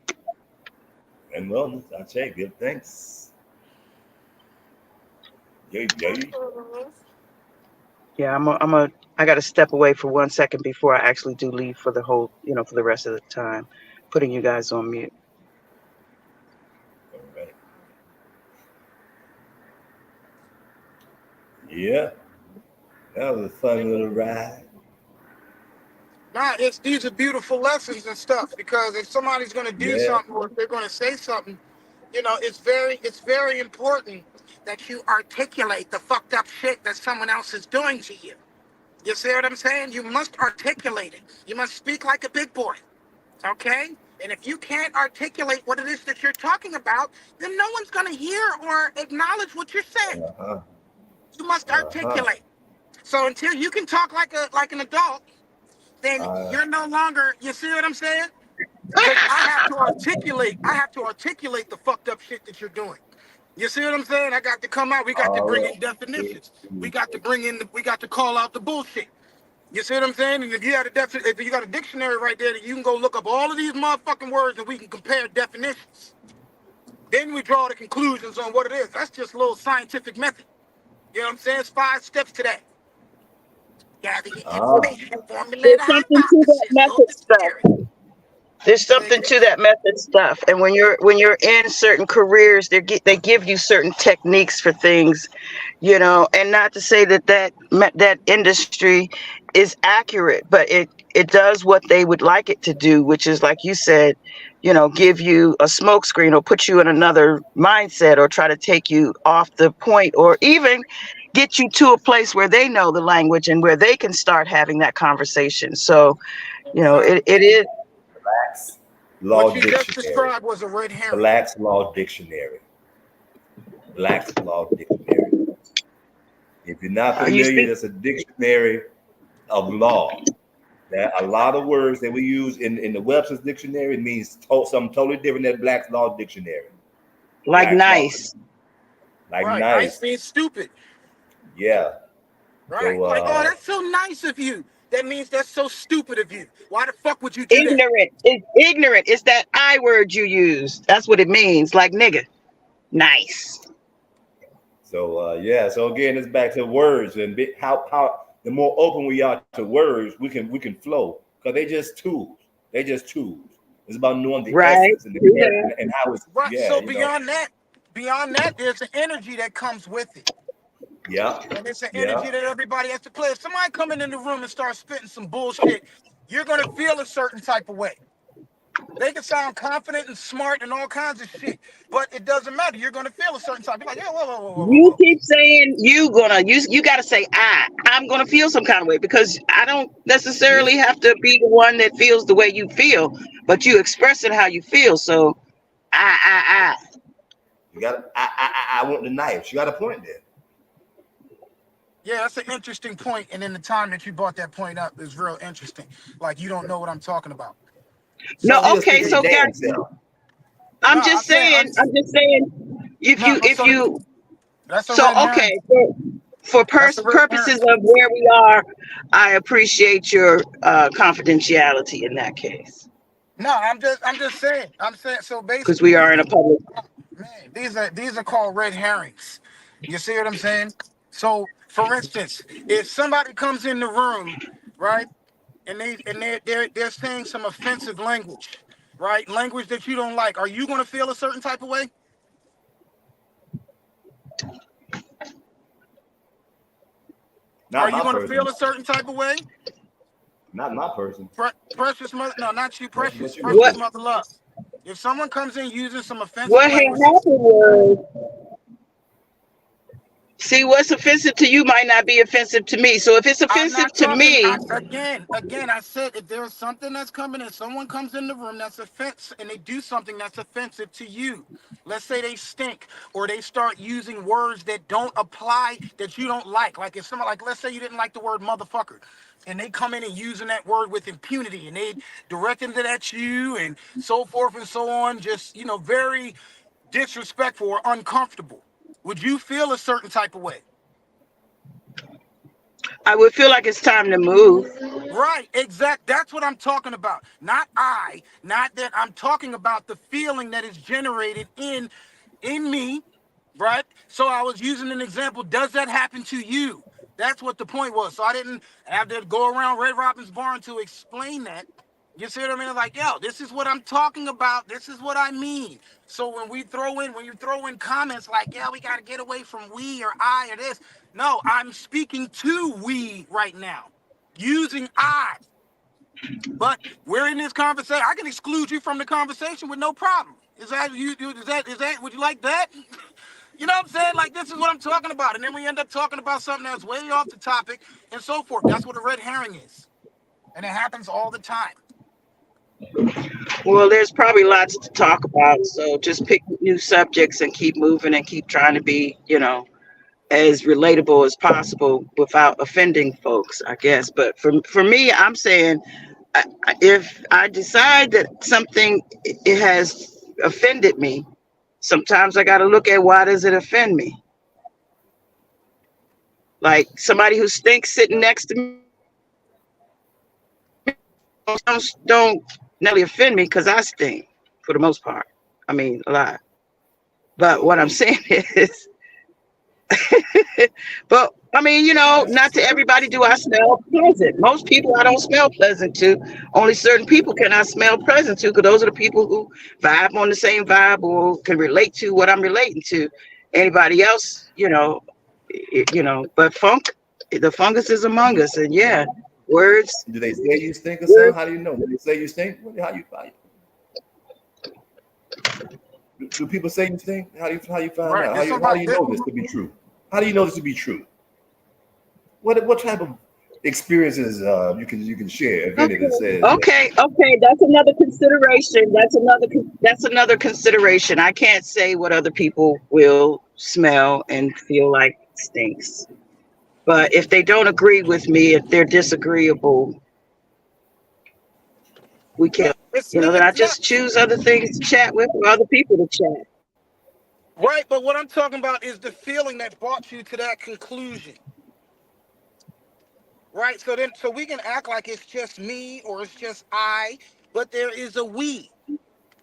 and wellness. I say good thanks. Yay, yay. Yeah, I got to step away for 1 second before I actually do leave for the whole, for the rest of the time, putting you guys on mute. All right. Yeah, that was a fun little ride. Nah, these are beautiful lessons and stuff because if somebody's going to do Yeah. something or if they're going to say something, it's very important that you articulate the fucked up shit that someone else is doing to you. You see what I'm saying? You must articulate it. You must speak like a big boy. Okay? And if you can't articulate what it is that you're talking about, then no one's going to hear or acknowledge what you're saying. Uh huh. You must Uh huh. articulate. So until you can talk like an adult, then Uh, you're no longer. You see what I'm saying? Because I have to articulate the fucked up shit that you're doing. You see what I'm saying? I got to come out. We got to all bring right. in definitions. We got to call out the bullshit. You see what I'm saying? And if you had if you got a dictionary right there, that you can go look up all of these motherfucking words and we can compare definitions. Then we draw the conclusions on what it is. That's just a little scientific method. You know what I'm saying? It's 5 steps to that. Gather your Ah. information, formulate a There's something to that hypothesis, go method to stuff. theory. There's Say something again? to that method stuff. And when you're in certain careers, they give you certain techniques for things, and not to say that industry is accurate, but it does what they would like it to do, which is, like you said, give you a smokescreen or put you in another mindset or try to take you off the point or even get you to a place where they know the language and where they can start having that conversation. So, it Exactly. is. Black's What Law you just Dictionary. described was a red herring. Black's Law Dictionary. Black's Law Dictionary. If you're not You familiar, see, that's a dictionary of law. That a lot of words that we use in the Webster's dictionary means something totally different than Black's Law Dictionary. like Black's Law, nice. like Right. Nice nice. means stupid. Yeah. Right. So Like, oh, that's so nice of you. That means that's so stupid of you. Why the fuck would you do that? Ignorant. It's ignorant. It's that I word you use. That's what it means. Like nigga. Nice. yeah. So again, it's back to words and how the more open we are to words, we can flow because they just tools. They just tools. It's about knowing the Right. essence and the Yeah. character and how it's Right. yeah, So beyond that, there's an energy that comes with it. yeah, And it's an yeah. energy that everybody has to play. If somebody coming in the room and start spitting some bullshit, you're gonna feel a certain type of way. They can sound confident and smart and all kinds of shit, but it doesn't matter. You're gonna feel a certain type. You're like, yeah, whoa, whoa, whoa, whoa, whoa, You whoa. keep saying you gotta say I'm gonna feel some kind of way because I don't Yeah. necessarily have to be the one that feels the way you feel, but you express it how you feel. So I. You got. I want the knife. You got a point there. Yeah, that's an interesting point. And in the time that you brought that point up is real interesting. Like you don't know what I'm talking about. No, So Still okay, speak your so damn Gary, self. no, I'm I'm just saying saying, if no, you but if so you that's a so red herring. okay, for That's a red herring. purposes of where we are, I appreciate your confidentiality in that case No, I'm just saying. I'm saying so because we basically, are in a public. man, these are called red herrings. You see what I'm saying? So for instance, if somebody comes in the room, right, and they're saying some offensive language, right? Language that you don't like, are you gonna feel a certain type of way? Are Not you my gonna feel person. a certain type of way? Not my person. Precious mother, no, not you, What, precious, what you precious What mean? mother love. If someone comes in using some offensive what had languages, happened was, see, what's offensive to you might not be offensive to me. So if it's I'm offensive not to talking. me, Again. I said if there's something that's coming in, someone comes in the room that's offensive, and they do something that's offensive to you. Let's say they stink, or they start using words that don't apply that you don't like. Like if someone, like let's say you didn't like the word motherfucker, and they come in and using that word with impunity, and they directing it at you, and so forth and so on. Just very disrespectful or uncomfortable. Would you feel a certain type of way? I would feel like it's time to move. Right, exact. That's what I'm talking about. Not that I'm talking about the feeling that is generated in me, right? So I was using an example. Does that happen to you? That's what the point was. So I didn't have to go around Red Robin's barn to explain that. You see what I mean? Like, yo, this is what I'm talking about. This is what I mean. So when you throw in comments like, yeah, we got to get away from we or I or this. No, I'm speaking to we right now, using I. But we're in this conversation. I can exclude you from the conversation with no problem. Is that you? Is that? Would you like that? You know what I'm saying? Like, this is what I'm talking about. And then we end up talking about something that's way off the topic and so forth. That's what a red herring is. And it happens all the time. Well, there's probably lots to talk about. So just pick new subjects and keep moving and keep trying to be, as relatable as possible without offending folks, I guess. But for me, I'm saying if I decide that something it has offended me, sometimes I got to look at why does it offend me? Like somebody who stinks sitting next to me don't nearly offend me because I stink for the most part. I mean, a lot. But what I'm saying is, but I mean, not to everybody do I smell pleasant. Most people I don't smell pleasant to. Only certain people can I smell pleasant to, because those are the people who vibe on the same vibe or can relate to what I'm relating to. Anybody else, but the fungus is among us, and yeah, words. Do they say you stink or something? How do you know? Do they say you stink? How you find? Do people say you stink? How do you find Right. out? How do you know this to be true? How do you know this to be true? What type of experiences you can share if any that says Okay, that's another consideration. That's another consideration. I can't say what other people will smell and feel like stinks. But if they don't agree with me, if they're disagreeable, we can, then I just choose other things to chat with or other people to chat. Right, but what I'm talking about is the feeling that brought you to that conclusion. Right, so we can act like it's just me or it's just I, but there is a we.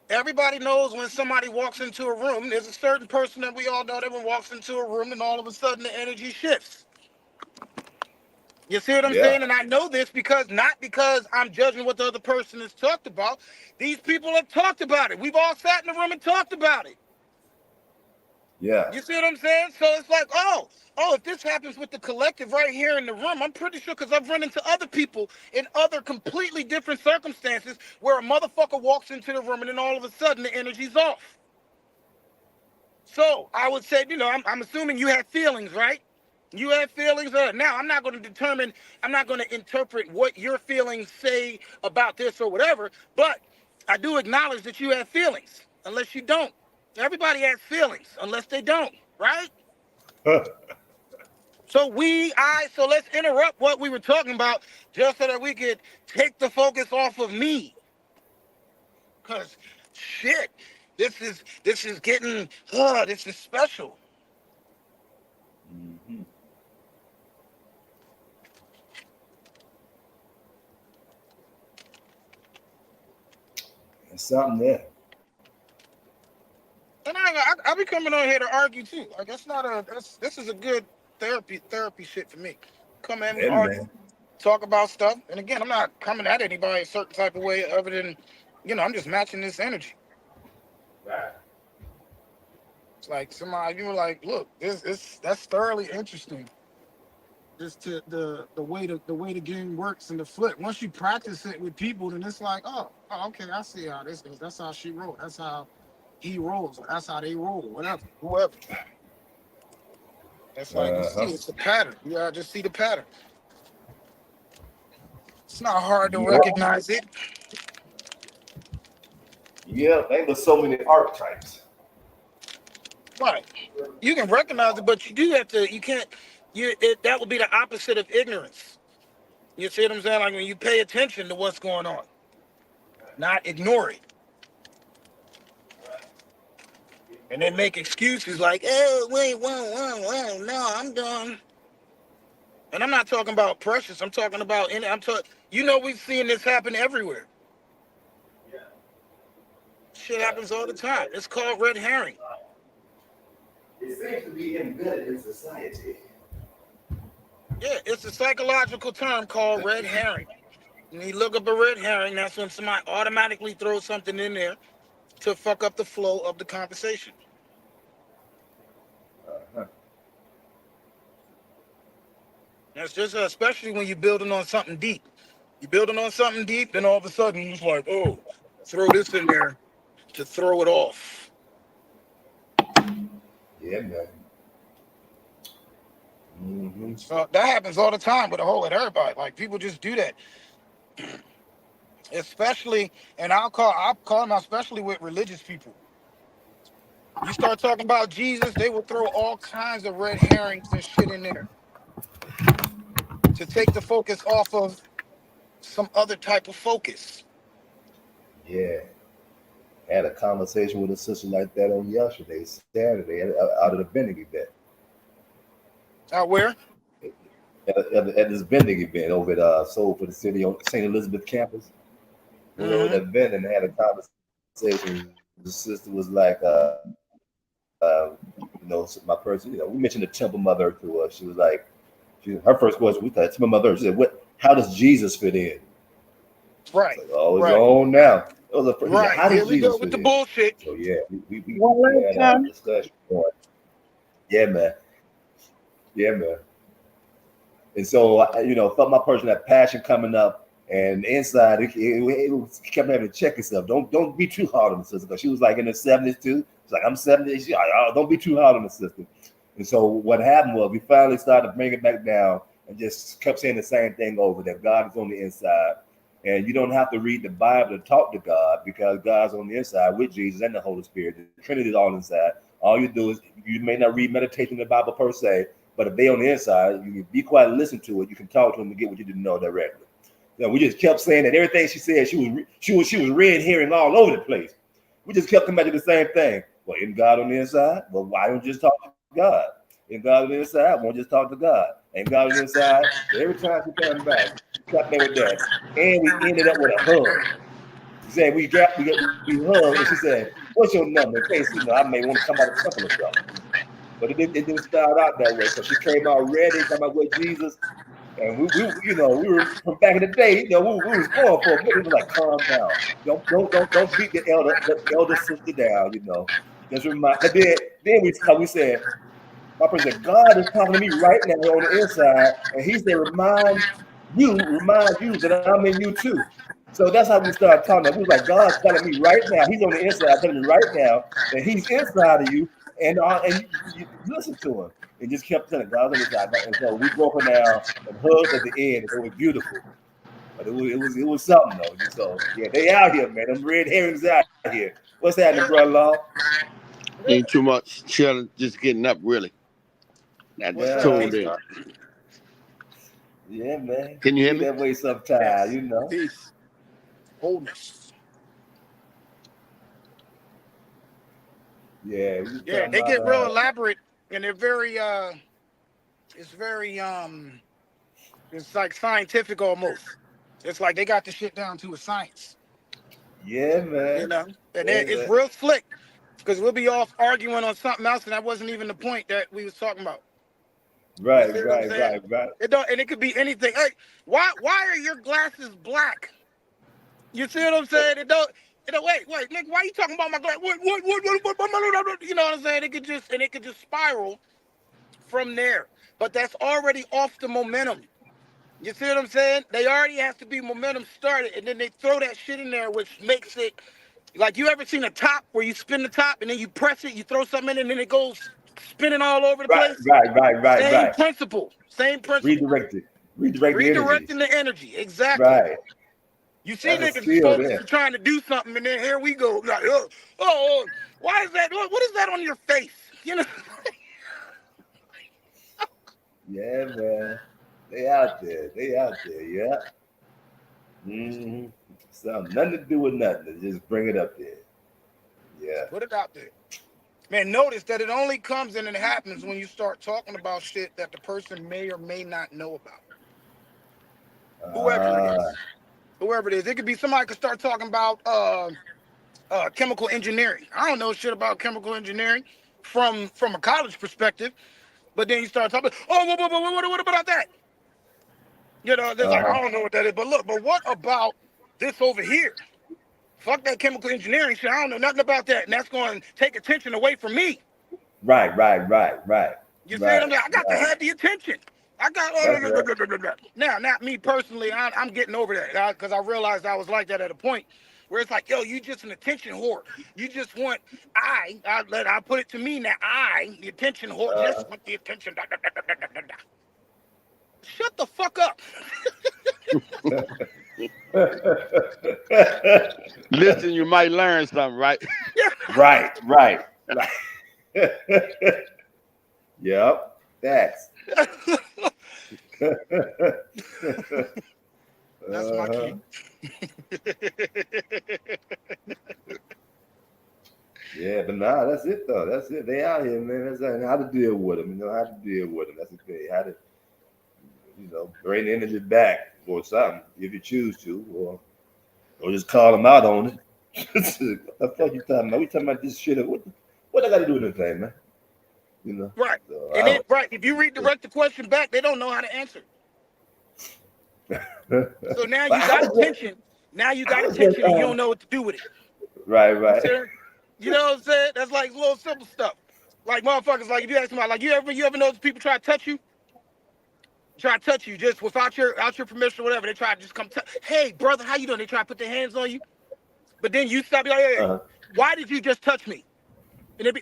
Everybody knows when somebody walks into a room, there's a certain person that we all know that when walks into a room and all of a sudden the energy shifts. You see what I'm saying? And I know this not because I'm judging what the other person has talked about. These people have talked about it. We've all sat in the room and talked about it. Yeah. You see what I'm saying? So it's like, if this happens with the collective right here in the room, I'm pretty sure, because I've run into other people in other completely different circumstances where a motherfucker walks into the room and then all of a sudden the energy's off. So I would say, I'm assuming you have feelings, right? You have feelings. Now, I'm not going to interpret what your feelings say about this or whatever, but I do acknowledge that you have feelings, unless you don't. Everybody has feelings, unless they don't, right? So let's interrupt what we were talking about just so that we could take the focus off of me. Because, shit, this is getting, this is special. Mm-hmm. There's something there. And I be coming on here to argue too. Like this is a good therapy shit for me. Come in, we argue, talk about stuff. And again, I'm not coming at anybody a certain type of way other than, I'm just matching this energy. Right. It's like you were like, look, that's thoroughly interesting. Just to the way the game works and the flip. Once you practice it with people, then it's like, okay, I see how this goes. That's how she rolls. That's how he rolls. That's how they roll. Whatever, whoever. That's like you see, it's a pattern. You gotta just see the pattern. It's not hard to recognize it. Yeah, there's so many archetypes. Right. You can recognize it, but you do have to. You can't. That would be the opposite of ignorance. You see what I'm saying? Like when you pay attention to what's going on, not ignore it. And then make excuses like, oh, wait, whoa, no, I'm done. And I'm not talking about Precious. I'm talking about, we've seen this happen everywhere. Shit happens all the time. It's called red herring. It seems to be embedded in society. Yeah, it's a psychological term called red herring. When you look up a red herring, that's when somebody automatically throws something in there to fuck up the flow of the conversation. Uh-huh. That's just especially when you're building on something deep. You're building on something deep, then all of a sudden it's like, oh, throw this in there to throw it off. Yeah, man. Mm-hmm. That happens all the time with everybody. Like people just do that, especially, and I'll call them out, especially with religious people. You start talking about Jesus, they will throw all kinds of red herrings and shit in there to take the focus off of some other type of focus. Yeah. Had a conversation with a sister like that on yesterday, Saturday, out of the vending event. Out where? At this vending event over at Soulful the City on St. Elizabeth campus. Went over Mm-hmm. that event and had a conversation. The sister was like, my person, we mentioned the Temple Mother to her. She was like, her first question, we thought Temple Mother. She said, how does Jesus fit in? It's Right. like, oh, it's Right. on now. It was Right. how Here does we go Jesus with fit the in? bullshit. So yeah, we Well, had a discussion on. Yeah, man. Yeah, man. And so, felt my person that passion coming up, and inside it kept having to check itself. Don't be too hard on the sister, because she was like in the 70s too. It's like I'm 70. She like, oh, don't be too hard on the sister. And so what happened was we finally started to bring it back down and just kept saying the same thing over, that God is on the inside. And you don't have to read the Bible to talk to God, because God's on the inside with Jesus and the Holy Spirit. The Trinity is all inside. All you do is, you may not read meditation in the Bible per se, but if they on the inside, you can be quiet and listen to it. You can talk to them and get what you didn't know directly. We just kept saying that everything she said, she was red herring all over the place. We just kept coming back to the same thing. Well, isn't God on the inside? Well, why don't you just talk to God? Isn't God on the inside? Won't just talk to God? Ain't God on the inside? So every time she came back, we kept there with that, and we ended up with a hug. She said we hugged, and she said, "What's your number? In case I may want to come out of the temple or something." But it didn't start out that way, because she came out ready, talking about what Jesus. And we were from back in the day, we was going for a minute. It was like, calm down. Don't beat the elder sister down, Just remind. But then we said, my person said, God is talking to me right now on the inside, and he said, remind you that I'm in you too. So that's how we started talking. We was like, God's telling me right now, he's on the inside, telling me right now that he's inside of you, and you listen to him. And just kept telling God's on the inside. And so we broke her down and hugged at the end. It was beautiful. But it was something though. So yeah, they out here, man. Them red herrings out here. What's happening, brother-in-law? Ain't too much. Chilling, just getting up really. I just Yeah. tuned in. Yeah, man. Can you hear me? That way sometimes, Peace. Wholeness. Yeah. Yeah, they get real elaborate, and they're very it's like scientific almost. It's like they got the shit down to a science. Yeah, man. And it's real slick, because we'll be off arguing on something else, and that wasn't even the point that we was talking about. Right. It don't, and it could be anything. Hey, why are your glasses black? You see what I'm saying? It don't. Wait, nigga, why are you talking about my glass? What? You know what I'm saying? It could just spiral from there. But that's already off the momentum. You see what I'm saying? They already have to be momentum started, and then they throw that shit in there, which makes it like, you ever seen a top where you spin the top and then you press it, you throw something in it, and then it goes spinning all over the place? Right. Same principle. Redirect Redirecting the energy. Exactly. Right. You see That's niggas focused trying to do something, and then here we go. Like, why is that? What is that on your face? Yeah, man. They out there. Yeah. Mm-hmm. So nothing to do with nothing. Just bring it up there. Yeah. Put it out there. Man, notice that it only comes and it happens when you start talking about shit that the person may or may not know about. Whoever it is. It could be somebody could start talking about chemical engineering. I don't know shit about chemical engineering from a college perspective, but then you start talking, what about that? You know, there's like, I don't know what that is. But look, but what about this over here? Fuck that chemical engineering shit. I don't know nothing about that. And that's going to take attention away from me. Right. You see what I'm saying? I got to have the attention. I got Now, not me personally. I'm getting over that because I realized I was like that at a point where it's like, yo, you just an attention whore. You just want I put it to me now. The attention whore, just want the attention. Shut the fuck up. Listen, you might learn something, right? Right. Yep. Facts. That's my key. Yeah, but nah, that's it though. That's it. They out here, man. That's how to deal with them. You know how to deal with them. That's the thing. How to, bring the energy back or something if you choose to, or just call them out on it. What the fuck you talking about? We talking about this shit. What I got to do with anything, man? Right. So, And then, right, if you redirect the question back, they don't know how to answer. So now you got attention. Now you got attention and you don't know what to do with it. Right. You know what I'm saying? That's like little simple stuff. Like motherfuckers, like if you ask somebody, like you ever notice people try to touch you? Try to touch you just without your permission or whatever. They try to just come hey brother, how you doing? They try to put their hands on you. But then you stop, be like, hey, why did you just touch me? And they be,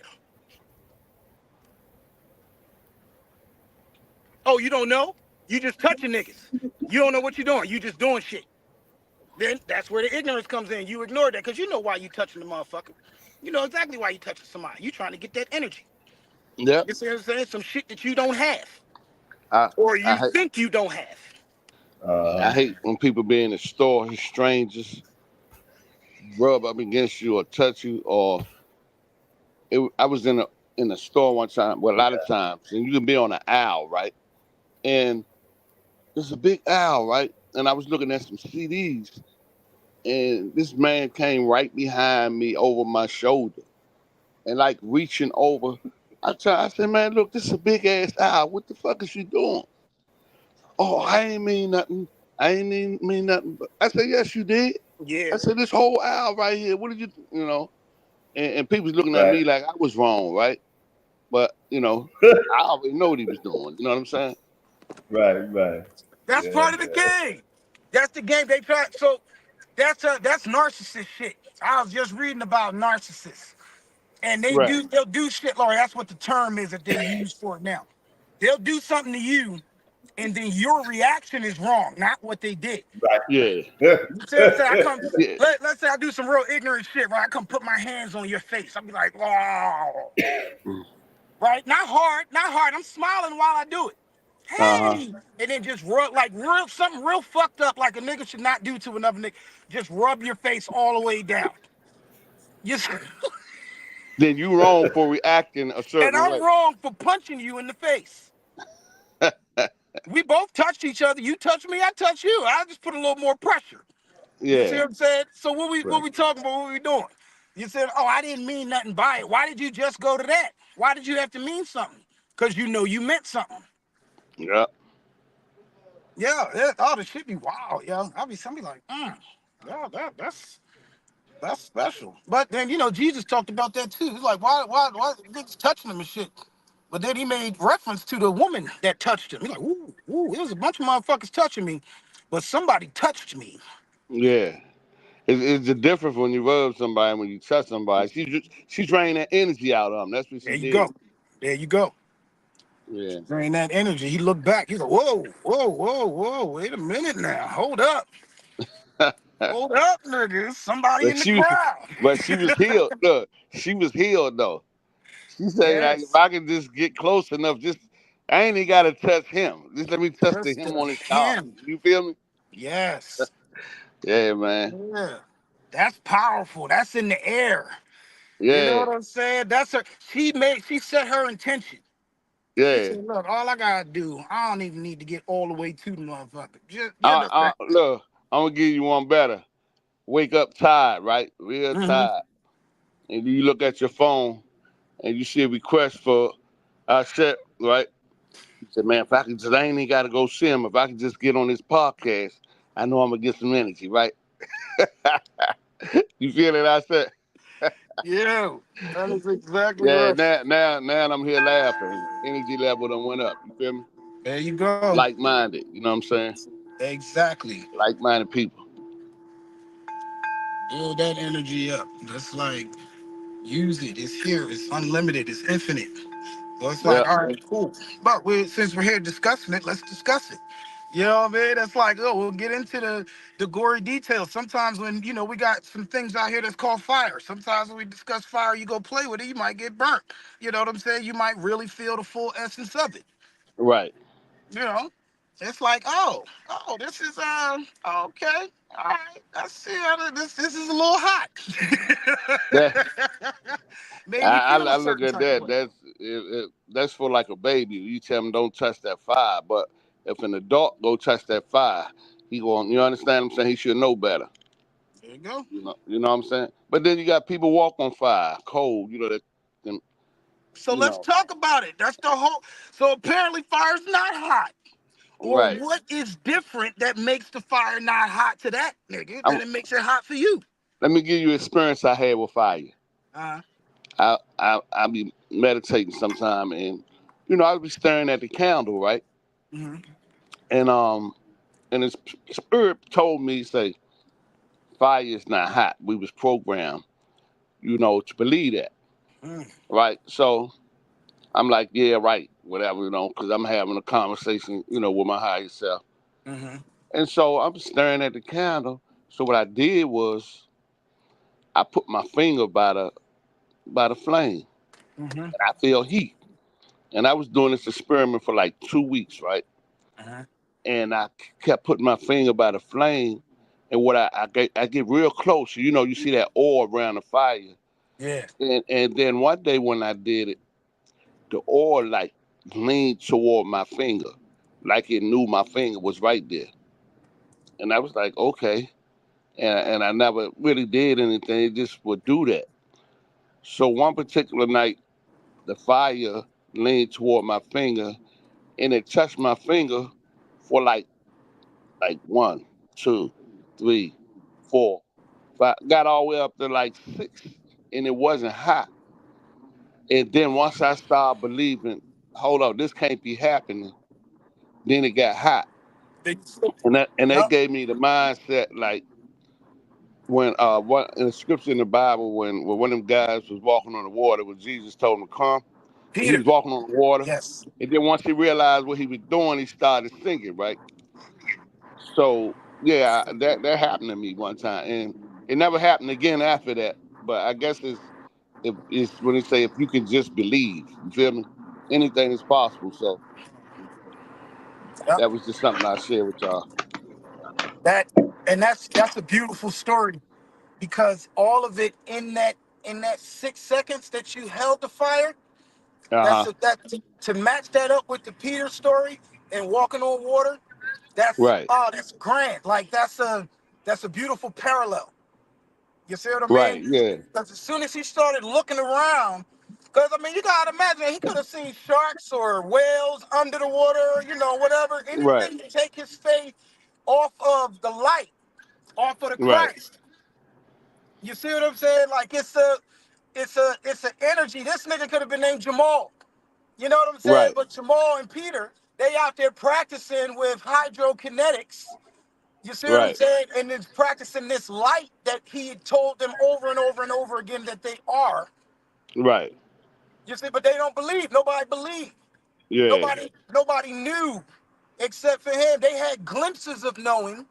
oh, you don't know? You just touching niggas. You don't know what you're doing. You just doing shit. Then that's where the ignorance comes in. You ignore that because you know why you touching the motherfucker. You know exactly why you touching somebody. You trying to get that energy. Yeah. You see what I'm saying? Some shit that you don't have. Or you think you don't have. I hate when people be in the store, strangers, rub up against you or touch you. Or I was in a store one time, well, a lot of times, and you can be on an aisle, right? And there's a big aisle, right? And I was looking at some CDs, and this man came right behind me over my shoulder and like reaching over. I said, man, look, this is a big ass aisle. What the fuck is you doing? Oh, I ain't mean nothing. I ain't mean nothing. But I said, yes, you did. Yeah. I said, this whole aisle right here, what did you, and people's looking at me like I was wrong, right? But, I already know what he was doing. You know what I'm saying? Right. That's part of the game. That's the game they try. So that's narcissist shit. I was just reading about narcissists. And they'll do shit, Laurie. That's what the term is that they use for it now. They'll do something to you, and then your reaction is wrong, not what they did. Right. Yeah. You see what I'm saying? Let's say I do some real ignorant shit, right? I come put my hands on your face. I'll be like, wow. Right? Not hard. I'm smiling while I do it. Hey, and then just rub something real fucked up, like a nigga should not do to another nigga. Just rub your face all the way down. Then you wrong for reacting a certain way. And I'm wrong for punching you in the face. We both touched each other. You touch me, I touch you. I just put a little more pressure. Yeah. You see what I'm saying? So what we talking about? What we doing? You said, oh, I didn't mean nothing by it. Why did you just go to that? Why did you have to mean something? Because you know you meant something. Yeah. Yeah. Oh, the shit be wild, yo. I'll be like, yeah, that's special. But then, Jesus talked about that too. He's like, why niggas touching him and shit? But then he made reference to the woman that touched him. He's like, ooh, it was a bunch of motherfuckers touching me, but somebody touched me. Yeah. It's the difference when you rub somebody and when you touch somebody. She drained that energy out of him. That's what she did. There you go. Yeah. Drain that energy. He looked back. He's like, whoa. Wait a minute now. Hold up. Hold up, nigga. Somebody in the crowd. But she was healed. Look, she was healed, though. She said, like, if I can just get close enough, I ain't even got to touch him. Just let me touch him on his arm. You feel me? Yes. Yeah, man. Yeah. That's powerful. That's in the air. Yeah. You know what I'm saying? That's her. She set her intention. Yeah. She said, look, all I gotta do, I don't even need to get all the way to the motherfucker. Look, I'm gonna give you one better. Wake up tired, right? Real tired. And you look at your phone and you see a request for our set, right? He said, man, if I could just, I ain't even got to go see him. If I could just get on this podcast, I know I'm going to get some energy, right? You feel it? I said, Yeah, that is exactly yeah, right. now I'm here laughing. Energy level done went up. You feel me? There you go. Like-minded, you know what I'm saying? Exactly. Like-minded people. Build that energy up. That's like, use it. It's here. It's unlimited. It's infinite. So it's Yeah, like, all right, cool. But since we're here discussing it, let's discuss it. You know what I mean? That's like, oh, we'll get into the gory details. Sometimes when, we got some things out here that's called fire. Sometimes when we discuss fire, you go play with it, you might get burnt. You know what I'm saying? You might really feel the full essence of it. right. You know? It's like, oh, this is okay. All right. I see how this is a little hot. That Made me feel a I look certain at type of that. way. That's for like a baby. You tell him don't touch that fire, but if an adult go touch that fire, he going. You understand what I'm saying? He should know better. There you go. You know what I'm saying? But then you got people walk on fire, cold. You know that. Them, So you let's know, talk about it. That's the whole. So apparently, fire's not hot. Or right? what is different that makes the fire not hot to that nigga I'm, than it makes it hot for you? let me give you experience I had with fire. Uh, I be meditating sometime, and I be staring at the candle, right? mm-hmm. And and his spirit told me, say, fire is not hot. We was programmed, to believe that, Mm, right? So I'm like, yeah, right, whatever, because I'm having a conversation, with my higher self. mm-hmm. And so I'm staring at the candle. So what I did was I put my finger by the flame, Mm-hmm. and I feel heat. And I was doing this experiment for like 2 weeks, right? Uh-huh. And I kept putting my finger by the flame. And what I get real close. You see that oil around the fire. Yeah. And then one day when I did it, the oil like leaned toward my finger, like it knew my finger was right there. And I was like, okay. And I never really did anything. It just would do that. So one particular night, the fire leaned toward my finger, and it touched my finger for like 1, 2, 3, 4, 5. Got all the way up to like 6, and it wasn't hot. And then once I started believing, hold up, this can't be happening. Then it got hot, Big- and that Yup. gave me the mindset like when what in the scripture in the Bible when one of them guys was walking on the water when Jesus told him to come, and he Peter. was walking on the water, Yes. and then once he realized what he was doing, he started sinking, right? So yeah, that happened to me one time, and it never happened again after that. But I guess it's when they say if you can just believe, you feel me? Anything is possible. So Yep. that was just something I shared with y'all. That and that's a beautiful story because all of it in that 6 seconds that you held the fire. Uh huh. That to match that up with the Peter story and walking on water. Right. That's grand. Like that's a beautiful parallel. You see what I Right. mean? Yeah. Because as soon as he started looking around, because I mean you gotta imagine he could have seen sharks or whales under the water, whatever, Right. anything to take his faith off of the light, off of the Right. Christ. You see what I'm saying? Like it's an energy. This nigga could have been named Jamal. You know what I'm saying? Right. But Jamal and Peter, they out there practicing with hydrokinetics. You see what I'm Right. saying? And it's practicing this light that he had told them over and over and over again that they are. Right. You see, but they don't believe. Nobody believed. Yeah. Nobody knew except for him. They had glimpses of knowing,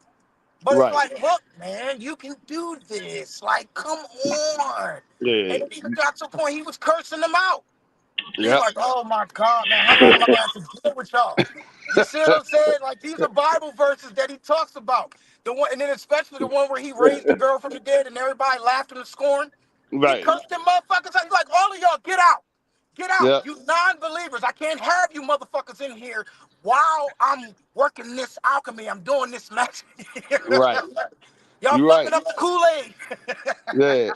but it's Right. like, look, man, you can do this. Like, come on. Yeah. And it even got to a point he was cursing them out. He's Yep. like, oh my God, man, how long am I gonna have to deal with y'all? You see what I'm saying? Like these are Bible verses that he talks about. The one, and then especially the one where he raised the girl from the dead and everybody laughed him to scorn. He Right. cursed them motherfuckers out. He's like, all of y'all, get out. Get out. Yep. You non-believers. I can't have you motherfuckers in here while I'm working this alchemy. I'm doing this magic. Right. Y'all You're fucking right. up the Kool-Aid. Yeah.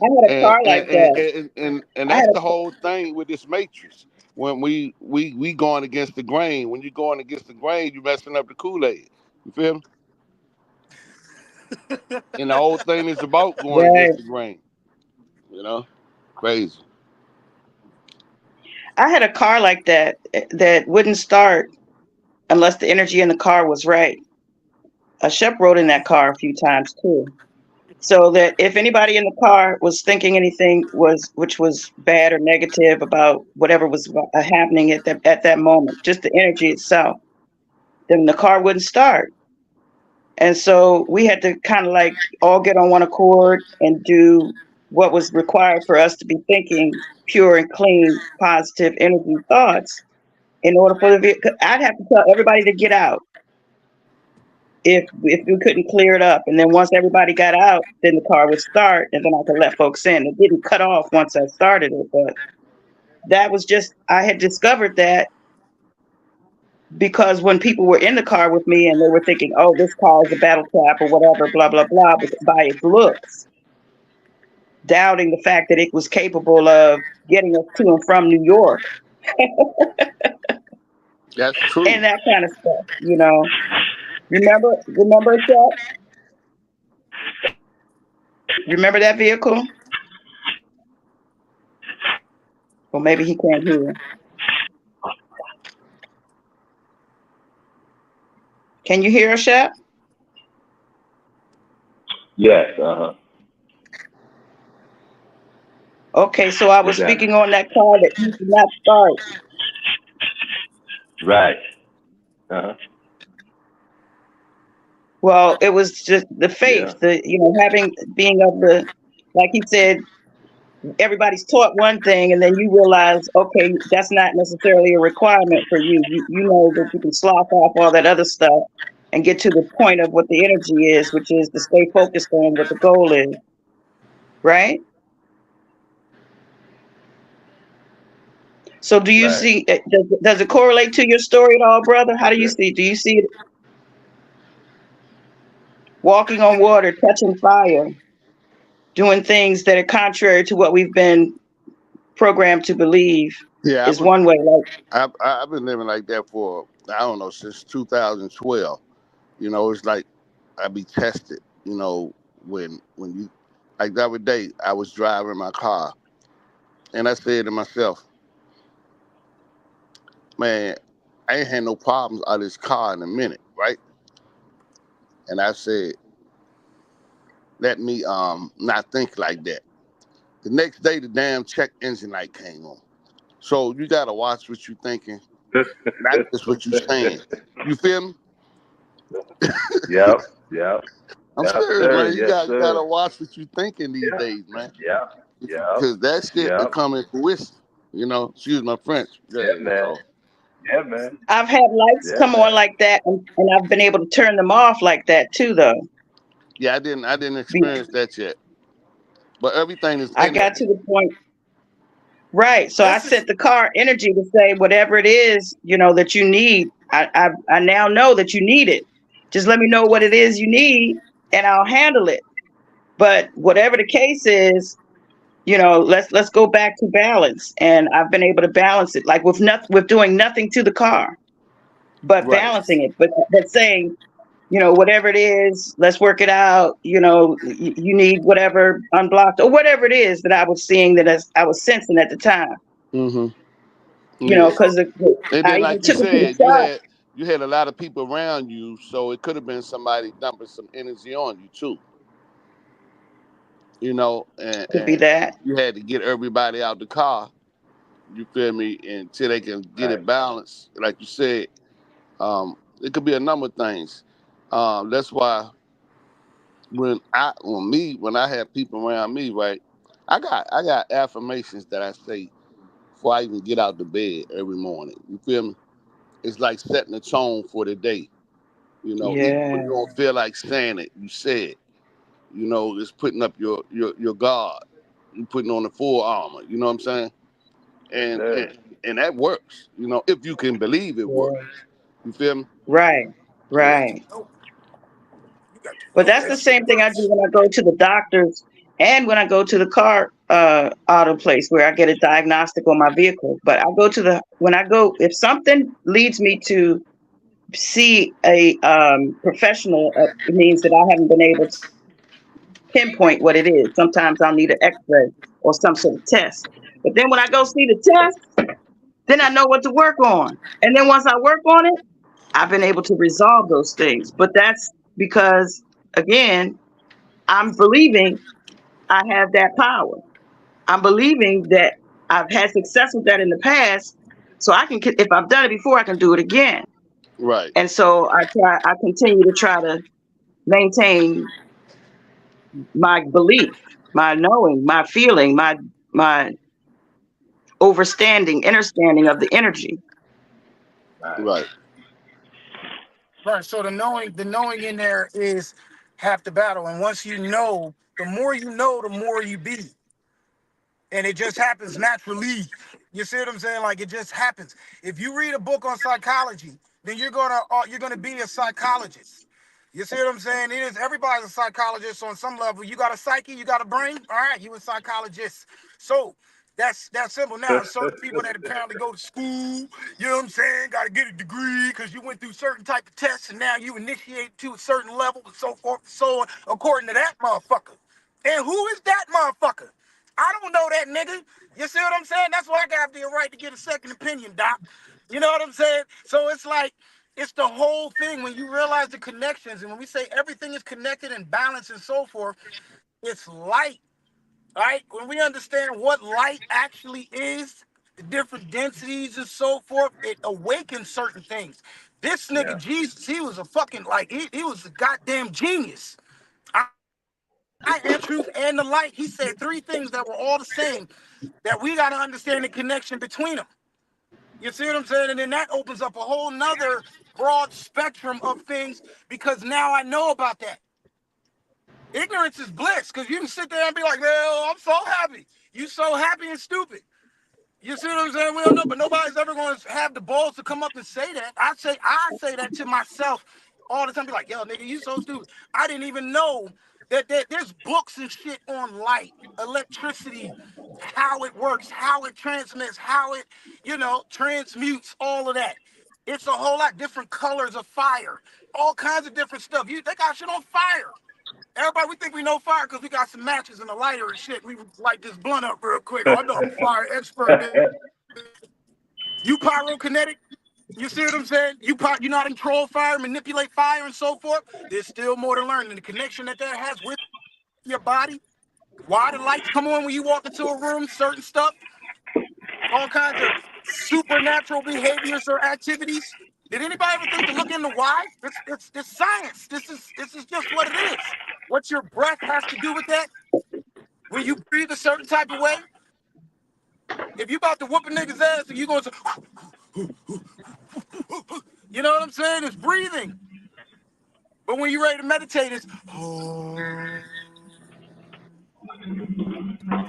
I had a And car and like and that. and, and, and I had that's a the whole thing with this matrix. when we going against the grain. When you're going against the grain, you messing up the Kool-Aid. You feel me? And the whole thing is about going Right. against the grain. You know, crazy. I had a car like that that wouldn't start unless the energy in the car was right. Shep rode in that car a few times too. So that if anybody in the car was thinking anything was which was bad or negative about whatever was happening at that moment, just the energy itself, then the car wouldn't start. And so we had to kind of like all get on one accord and do what was required for us to be thinking pure and clean, positive energy thoughts in order for the vehicle. I'd have to tell everybody to get out if we couldn't clear it up. And then once everybody got out, then the car would start and then I could let folks in. It didn't cut off once I started it, but that was just, I had discovered that because when people were in the car with me and they were thinking, oh, this car is a battle trap or whatever, blah, blah, blah, by its looks, doubting the fact that it was capable of getting us to and from New York That's true. and that kind of stuff, you know. Remember, Shep? Remember that vehicle? Well, maybe he can't hear. Can you hear us, Shep? Yes. Okay, so I was What's that? speaking on that car that you did not start. Right. Well, it was just the faith, Yeah. being able to, like he said, everybody's taught one thing, and then you realize, okay, that's not necessarily a requirement for you. You know that you can slough off all that other stuff and get to the point of what the energy is, which is to stay focused on what the goal is, right? So do you Right. see, does it correlate to your story at all, brother? How do you see, do you see it walking on water, touching fire, doing things that are contrary to what we've been programmed to believe Yeah, is one way? Like, I've been living like that for, I don't know, since 2012. You know, it's like I be tested. You know, when you, like the other day, I was driving my car, and I said to myself, man, I ain't had no problems out of this car in a minute, right? And I said, let me not think like that. The next day, the damn check engine light came on. So you gotta watch what you thinking, not just what you saying. You feel me? Yep. Yep. I'm Yep, serious, sir. man. You Yes, gotta sir. watch what you thinking these Yeah. days, man. Yeah. Yep. Because that shit will Yep. come in fruition. You know, excuse my French. Yeah, Yeah, man. so Yeah, man. I've had lights Yeah, come on man. like that, and I've been able to turn them off like that too, though. yeah, I didn't Be- experience that yet. But everything is I got to energy. the point, right? So I That's just sent the car energy to say whatever it is, that you need. I now know that you need it. Just let me know what it is you need, and I'll handle it. But whatever the case is, let's go back to balance. And I've been able to balance it, like with doing nothing to the car, but right. balancing it, but saying, whatever it is, let's work it out. You need whatever unblocked or whatever it is that I was seeing I was sensing at the time. Mm-hmm. Yeah. Because And I then even like you took it to the said, side. you had a lot of people around you, so it could have been somebody dumping some energy on you too. You know, Could be and that. you had to get everybody out the car, you feel me, until they can get Right. it balanced. Like you said, it could be a number of things. That's why when I have people around me, right, I got affirmations that I say before I even get out the bed every morning. You feel me? It's like setting the tone for the day. You know, even when Yeah. you don't feel like saying it, you say it. You know, it's putting up your guard. You putting on the full armor. You know what I'm saying? Yes, And sir. and, and that works. You know, if you can believe it Yeah. works. You feel me? Right. Yeah. You got Right. to know. You got to But know that's that the shit same thing I do works. when I go to the doctors. And when I go to the car auto place where I get a diagnostic on my vehicle, but if something leads me to see a professional, it means that I haven't been able to pinpoint what it is. Sometimes I'll need an X-ray or some sort of test. But then when I go see the test, then I know what to work on. And then once I work on it, I've been able to resolve those things. But that's because, again, I'm believing I have that power. I'm believing that I've had success with that in the past. So if I've done it before, I can do it again. Right. And so I continue to try to maintain my belief, my knowing, my feeling, my understanding of the energy. Right. Right. So the knowing in there is half the battle. And once you know, the more you know, the more you be. And it just happens naturally. You see what I'm saying? Like it just happens. If you read a book on psychology, then you're gonna be a psychologist. You see what I'm saying? Everybody's a psychologist on some level. You got a psyche, you got a brain. All right, you a psychologist. So that's simple. Now, certain people that apparently go to school, you know what I'm saying, got to get a degree because you went through certain type of tests, and now you initiate to a certain level, and so forth and so on, according to that motherfucker. And who is that motherfucker? I don't know that nigga. You see what I'm saying? That's why I got the right to get a second opinion, Doc. You know what I'm saying? So it's like, it's the whole thing when you realize the connections. And when we say everything is connected and balanced and so forth, it's light, right? When we understand what light actually is, the different densities and so forth, it awakens certain things. This nigga, Jesus, he was a fucking, like, he was a goddamn genius. I am truth and the light. He said three things that were all the same, that we got to understand the connection between them. You see what I'm saying? And then that opens up a whole nother broad spectrum of things because now I know about that. Ignorance is bliss because you can sit there and be like, well, I'm so happy. You so happy and stupid. You see what I'm saying? We don't know, but nobody's ever going to have the balls to come up and say that. I say that to myself all the time. Be like, yo, nigga, you so stupid. I didn't even know that there's books and shit on light, electricity, how it works, how it transmits, how it, transmutes, all of that. It's a whole lot different colors of fire, all kinds of different stuff. They got shit on fire. Everybody, we think we know fire because we got some matches and a lighter and shit. We light this blunt up real quick. Oh, I know I'm a fire expert. You pyrokinetic? You see what I'm saying? You know how to control fire, manipulate fire, and so forth. There's still more to learn. And the connection that has with your body, why the lights come on when you walk into a room, certain stuff, all kinds of supernatural behaviors or activities. Did anybody ever think to look into why? It's science. This is just what it is. What your breath has to do with that. When you breathe a certain type of way, if you about to whoop a nigga's ass and you going to, you know what I'm saying? It's breathing. But when you're ready to meditate, it's,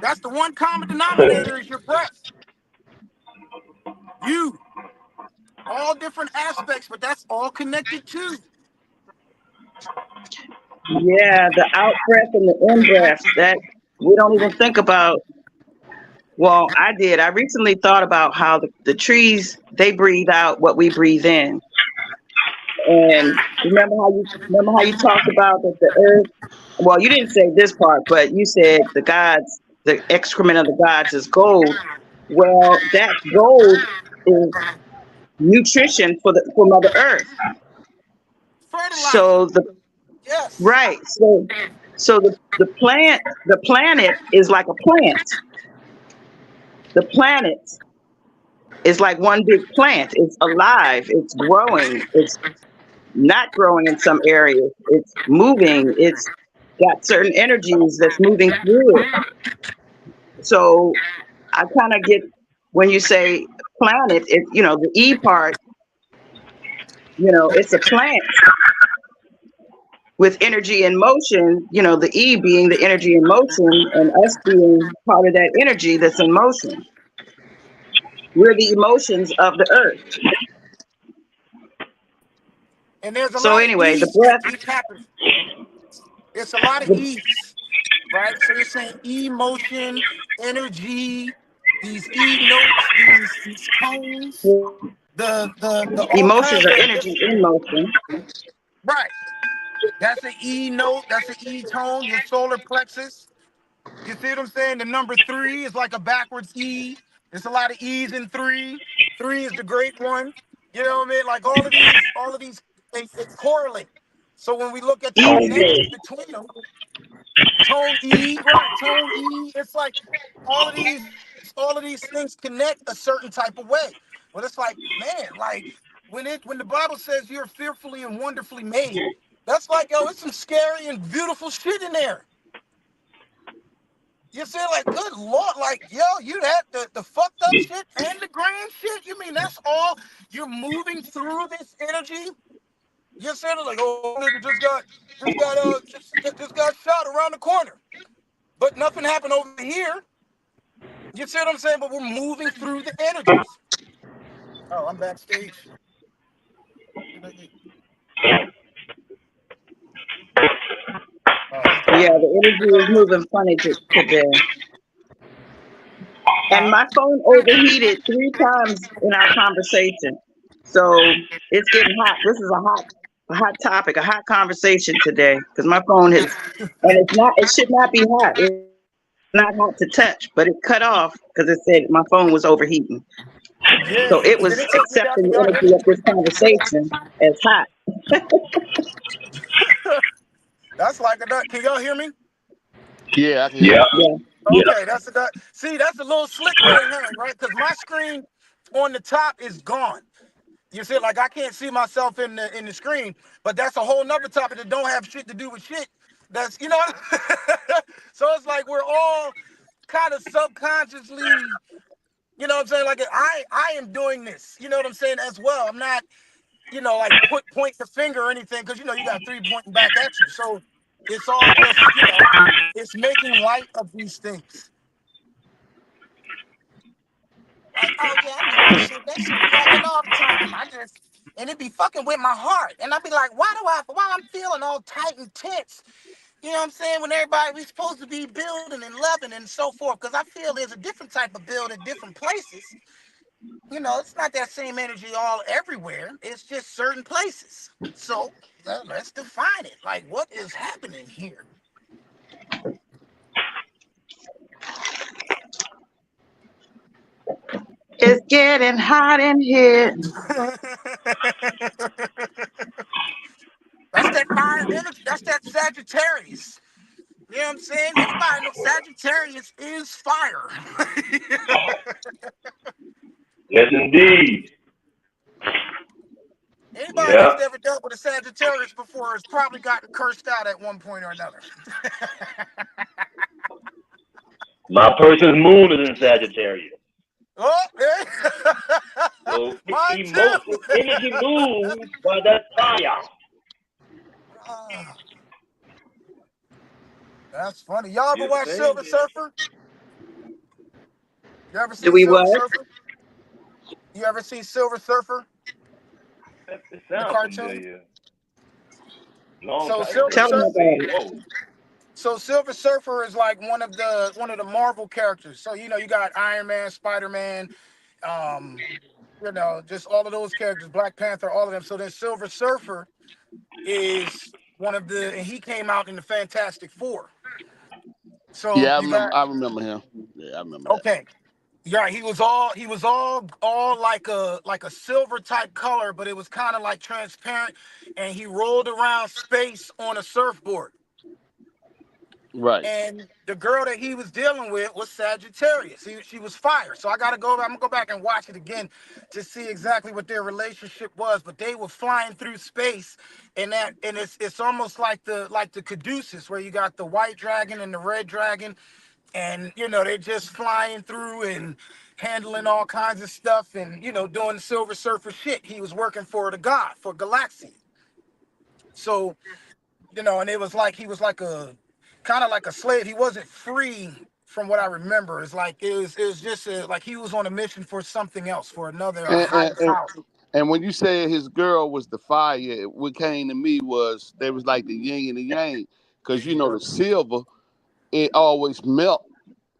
that's the one common denominator is your breath. You. All different aspects, but that's all connected too. Yeah, the out breath and the in breath that we don't even think about. Well, I did. I recently thought about how the trees, they breathe out what we breathe in. And remember how you talked about that the earth, well, you didn't say this part, but you said the excrement of the gods is gold. Well, that gold is nutrition for Mother Earth. Fertilizer. So Yes. right. So the planet is like a plant. The planet is like one big plant. It's alive. It's growing. It's not growing in some areas. It's moving. It's got certain energies that's moving through it. So I kind of get when you say planet, the E part, it's a plant with energy and motion, the E being the energy in motion and us being part of that energy that's in motion. We're the emotions of the earth. And there's a So lot of anyway, the E's that breath, keep happening. It's a lot of E's, right? So you're saying emotion, energy, these E notes, these tones, the all Emotions kinds are of energy different, in motion. right? That's an E note, that's an E tone, your solar plexus. You see what I'm saying? The number 3 is like a backwards E. There's a lot of E's in 3. 3 is the great one. You know what I mean? Like all of these, they correlate. So when we look at the Easy. connection between them, tone E, right? Tone E. It's like all of these things connect a certain type of way. But it's like, man, like when the Bible says you're fearfully and wonderfully made, that's like, yo, it's some scary and beautiful shit in there. You say, like, good Lord, like, yo, you that the fucked up shit and the grand shit. You mean that's all you're moving through this energy? You're saying like, oh, nigga just got shot around the corner, but nothing happened over here. You see what I'm saying? But we're moving through the energies. Oh, I'm backstage. Oh, he's Yeah, gone. the energy is moving funny today. And Huh? my phone overheated 3 times in our conversation. So it's getting hot. This is a hot topic, a hot conversation today. Because my phone has, and it should not be hot. It's not hot to touch, but it cut off because it said my phone was overheating. Yeah. So it Did was it take me back accepting to the y'all hear energy me? of this conversation as hot. That's like a duck. Can y'all hear me? Yeah, I can hear you. Yeah. Okay, that's a duck. See, that's a little slick right hand, right? Because my screen on the top is gone. You see, like I can't see myself in the screen, but that's a whole nother topic that don't have shit to do with shit. That's so it's like we're all kind of subconsciously, you know what I'm saying? Like I am doing this, you know what I'm saying, as well. I'm not, like point the finger or anything, because you got 3 pointing back at you. So it's all just, it's making light of these things. Like, oh yeah, I do that shit. That shit be happening all the time. And it be fucking with my heart. And I be like, why I'm feeling all tight and tense? You know what I'm saying? When everybody we supposed to be building and loving and so forth. Because I feel there's a different type of build in different places. It's not that same energy all everywhere. It's just certain places. So let's define it. Like, what is happening here? It's getting hot in here. That's that fire energy. That's that Sagittarius. You know what I'm saying? Anybody know Sagittarius is fire. Yes, indeed. Anybody Yeah. that's ever dealt with a Sagittarius before has probably gotten cursed out at one point or another. My person's moon is in Sagittarius. Oh, hey. So Mine too. emotion, energy moves by that fire. Ah, that's funny. Y'all ever You're watch saying Silver it. Surfer? You ever Do see we Silver what? Surfer? You ever see Silver Surfer? It The sounds cartoon? familiar. Long So time Silver ago, Tell me but Surfer. I say, about it. whoa. So Silver Surfer is like one of the Marvel characters. So you got Iron Man, Spider-Man, um, just all of those characters, Black Panther, all of them. So then Silver Surfer is and he came out in the Fantastic Four. So Yeah, you got I remember him. Yeah, I remember that. okay. Yeah, he was all like a silver type color, but it was kind of like transparent, and he rolled around space on a surfboard. Right. And the girl that he was dealing with was Sagittarius. She was fire. So I'm gonna go back and watch it again to see exactly what their relationship was. But they were flying through space, and it's almost like the Caduceus, where you got the white dragon and the red dragon, and they're just flying through and handling all kinds of stuff, and doing the Silver Surfer shit. He was working for the god for Galaxy. So and it was like he was like a kind of like a slave. He wasn't free from what I remember. It's like it was just like he was on a mission for something else, for a And, and, higher and, power. and when you say his girl was the fire, what came to me was they was like the yin and the yang. Because the silver it always melt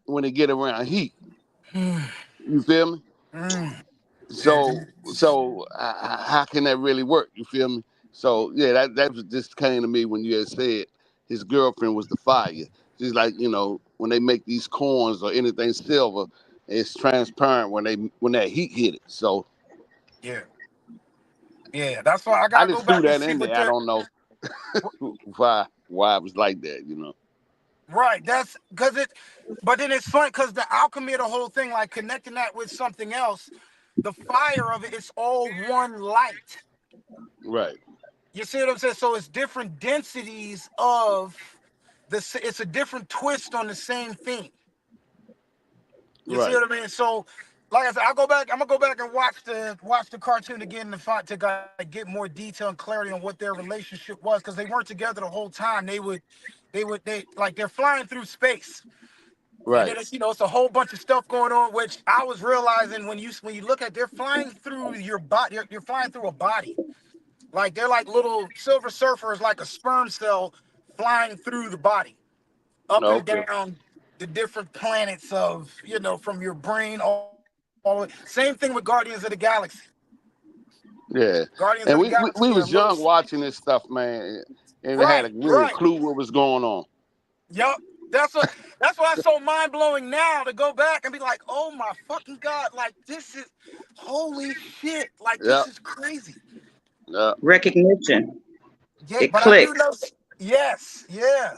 when they get around heat. You feel me? Mm. Yeah. So how can that really work? You feel me? So yeah, that was just came to me when you had said his girlfriend was the fire. Just like when they make these corns or anything silver, it's transparent when that heat hit it. So Yeah. Yeah. That's why I I gotta go just threw back and that see in what there. I they're don't know why it was like that. right. That's because it. But then it's funny because the alchemy of the whole thing, like connecting that with something else, the fire of it, it's all one light. Right, You see what I'm saying? So it's different densities of it's a different twist on the same thing. You see right. what I mean? So, like I said, I go back. I'm gonna go back and watch the cartoon again to get more detail and clarity on what their relationship was because they weren't together the whole time. They like they're flying through space, and then Right. it's a whole bunch of stuff going on. Which I was realizing when you look at they're flying through your body. You're flying through a body. Like they're like little silver surfers, like a sperm cell flying through the body, up and Okay. down the different planets of, from your brain all the way. Same thing with Guardians of the Galaxy. Yeah. Guardians And of the we Galaxy are was little. young watching this stuff, man, and we had Right, a really right. clue what was going on. Yep. That's why it's so mind blowing now to go back and be like, oh my fucking God, like this is holy shit. Like Yeah. this is crazy. Yeah. Recognition. Yeah, It but I do clicks. know. Yes, yeah.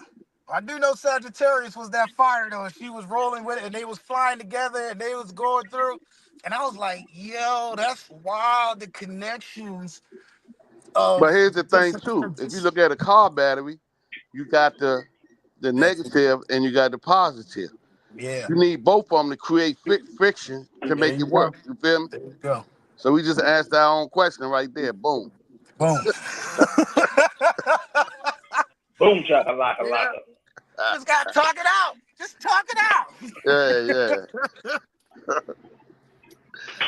I do know Sagittarius was that fire though, and she was rolling with it, and they was flying together, and they was going through, and I was like, "Yo, that's wild." The connections But of here's the thing different too. If you energies. look at a car battery, you got the That's it. negative and you got the positive. Yeah. You need both of them to create friction to There make you it work. go. You feel me? There you go. So we just asked our own question right there. Boom. Boom. Boom, chaka laka Yeah. laka. Just gotta talk it out. Just talk it out. Yeah, yeah.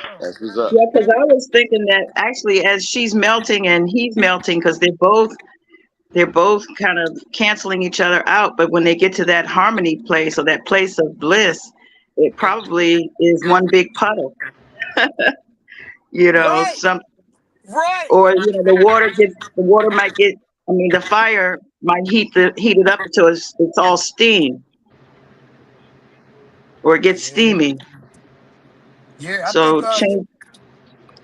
Oh, That's what's man. up. Yeah, because I was thinking that actually, as she's melting and he's melting, because they're both kind of canceling each other out. But when they get to that harmony place or that place of bliss, it probably is one big puddle. Right. Some Right. or the water might get. I mean, the fire might heat it up until it's all steam or it gets Yeah. steamy. Yeah. I think. So change,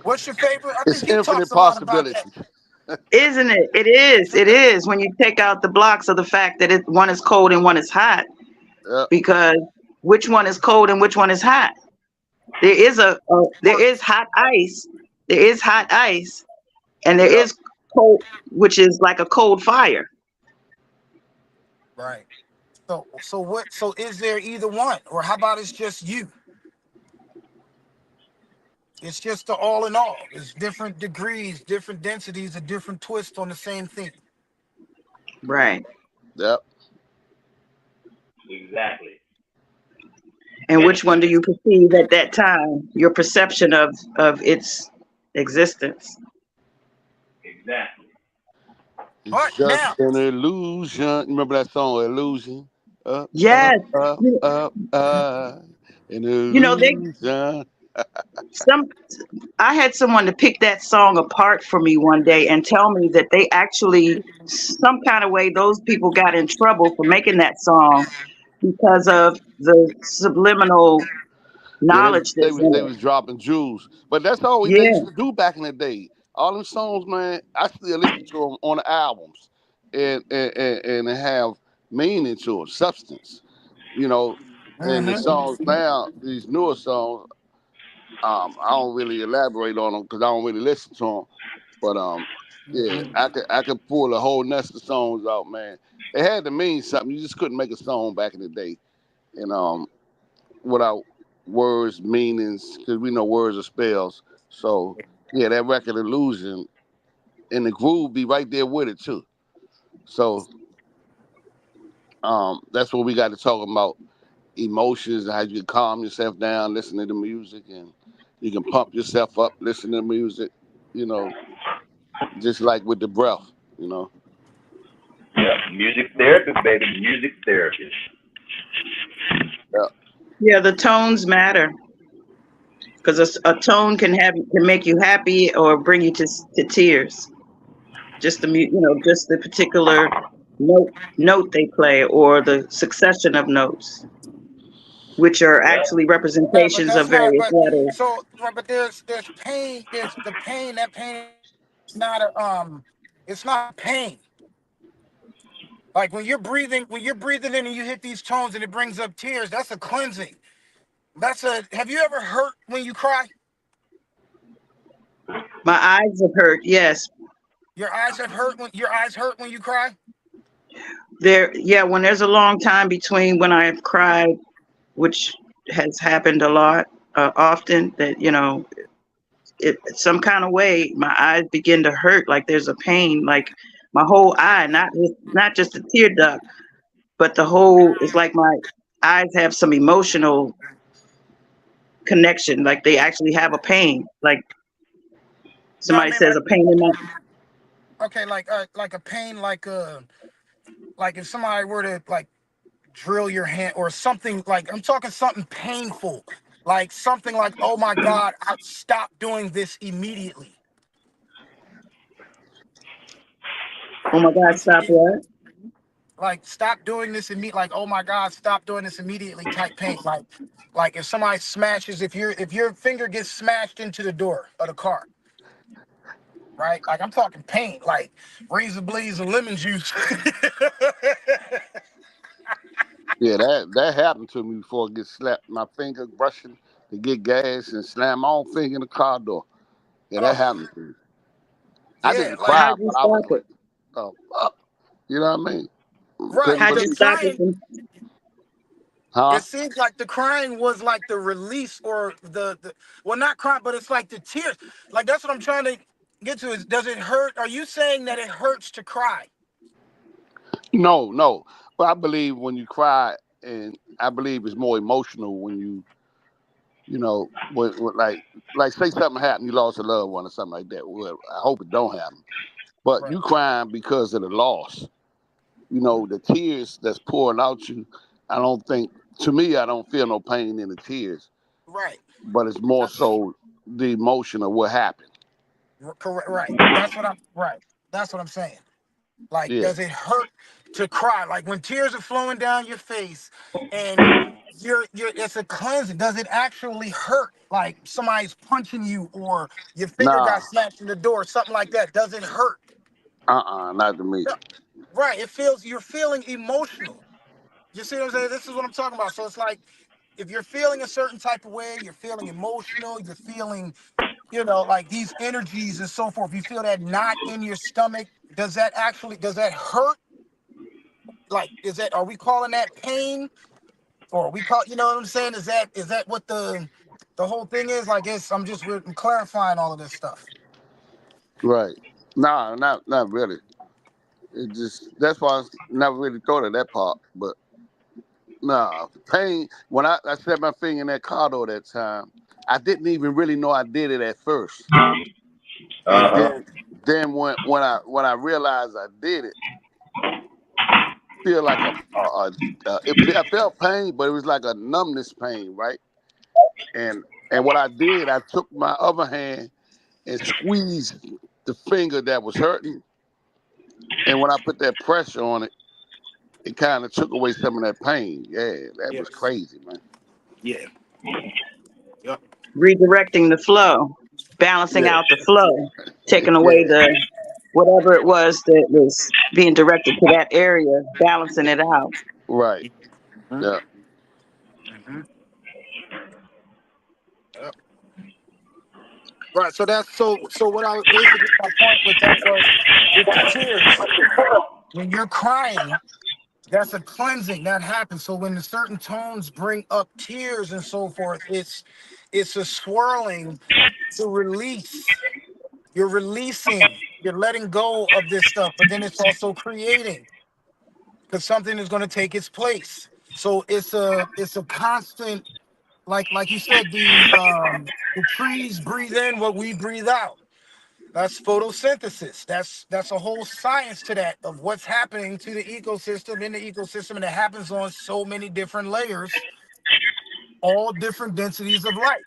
What's your favorite? I It's think he talks infinite a lot about that. possibilities. isn't it? It is. It is when you take out the blocks of the fact that one is cold and one is hot. Yeah. Because which one is cold and which one is hot? There is hot ice. There is hot ice, and there Yeah. is cold, which is like a cold fire. Right. So what? So is there either one, or how about it's just you? It's just the all in all. It's different degrees, different densities, a different twist on the same thing. Right. Yeah. Exactly. And which one do you perceive at that time? Your perception of its existence. Exactly. It's But now, just an illusion. Remember that song, Illusion? Up, up, Yes. up, You, up, an you know, they illusion. some I had someone to pick that song apart for me one day and tell me that they actually some kind of way those people got in trouble for making that song because of the subliminal Yeah, knowledge they that's was in they it. was dropping jewels, but that's all they Yeah. used to do back in the day. All them songs, man, I still listen to them on the albums, and they have meaning to it, substance, you know. And the hmm songs now, these newer songs, I don't really elaborate on them because I don't really listen to them. But yeah, I could pull a whole nest of songs out, man. It had to mean something. You just couldn't make a song back in the day, and without words, meanings, because we know words are spells. So yeah, that record Illusion and the groove be right there with it too. So that's what we got to talk about emotions and how you can calm yourself down, listening to music, and you can pump yourself up, listening to music. You know, just like with the breath. You know. Yeah. Music therapist, baby. Music therapist. Yeah, the tones matter because a tone can make you happy or bring you to tears. Just just the particular note they play or the succession of notes, which are Yeah. actually Yeah, but representations of that's not. various But letters. so, right, but there's pain. There's the pain. That pain is not a It's not pain. Like when you're breathing in and you hit these tones and it brings up tears. That's a cleansing. That's a. Have you ever hurt when you cry? My eyes have hurt. Yes, Your eyes hurt when you cry. there. Yeah, when there's a long time between when I've cried, which has happened a lot, often. That some kind of way, my eyes begin to hurt. Like there's a pain. Like my whole eye, not just the tear duct, but the whole. It's like my eyes have some emotional connection. Like they actually have a pain. Like No, I somebody mean says a pain in my. okay, like a pain, like if somebody were to like drill your hand or something. Like I'm talking something painful, like something like, oh my God, I stop doing this immediately. Oh my God! You Stop see, what? like stop doing this immediately. Like, oh my God, stop doing this immediately. Type pain. Like if somebody smashes, if your finger gets smashed into the door of the car, right? Like I'm talking pain, like razor blades and lemon juice. Yeah, that happened to me before I get slapped. My finger brushing to get gas and slam my own finger in the car door. Yeah, that Oh, happened to me. I yeah, didn't like How cry, do you but I was stop like, it? oh, fuck. You know what I mean? right. Couldn't How do you The believe, stop it crying, from? huh? it seems like the crying was like the release or the well, not crying, but it's like the tears. Like that's what I'm trying to get to. Is does it hurt? Are you saying that it hurts to cry? No, no. But I believe when you cry, and I believe it's more emotional when like say something happened, you lost a loved one or something like that. Well, I hope it don't happen. But Right. you crying because of the loss. The tears that's pouring out you. I don't think, to me, I don't feel no pain in the tears, Right. but it's more That's so the emotion of what happened. correct. Right. That's what I'm. Right. That's what I'm saying. Like, Yeah. does it hurt to cry? Like when tears are flowing down your face, and you're it's a cleansing. Does it actually hurt? Like somebody's punching you, or your finger got Nah. smashed in the door, something like that. Does it hurt? Not to me. No. Right. You're feeling emotional. You see what I'm saying? This is what I'm talking about. So it's like if you're feeling a certain type of way, you're feeling emotional, you're feeling, like these energies and so forth. You feel that knot in your stomach. Does that hurt? Like, are we calling that pain? Or we call, you know what I'm saying? Is that what the whole thing is? Like, I'm clarifying all of this stuff. Right. Nah, not really. It just, that's why I never really thought of that part. But nah, pain, when I set my finger in that car door that time, I didn't even really know I did it at first. And Uh-huh. then when I realized I did it, feel like I felt pain, but it was like a numbness pain, right? And what I did, I took my other hand and squeezed the finger that was hurting, and when I put that pressure on it, it kind of took away some of that pain. Yeah, that was Yes. crazy, man. Yeah. Yep. Redirecting the flow, balancing Yeah, out the flow, taking away yeah, the whatever it was that was being directed to that area, balancing it out. right. Mhm. Yeah, Mhm. Yep. Right. So what I was basically my point with that was with the tears. When you're crying, that's a cleansing that happens. So when the certain tones bring up tears and so forth, it's a swirling to release. You're releasing. You're letting go of this stuff, but then it's also creating because something is going to take its place. So it's a constant, like you said, the trees breathe in what we breathe out. That's photosynthesis. That's a whole science to that of what's happening to the ecosystem in the ecosystem, and it happens on so many different layers. all different densities of light.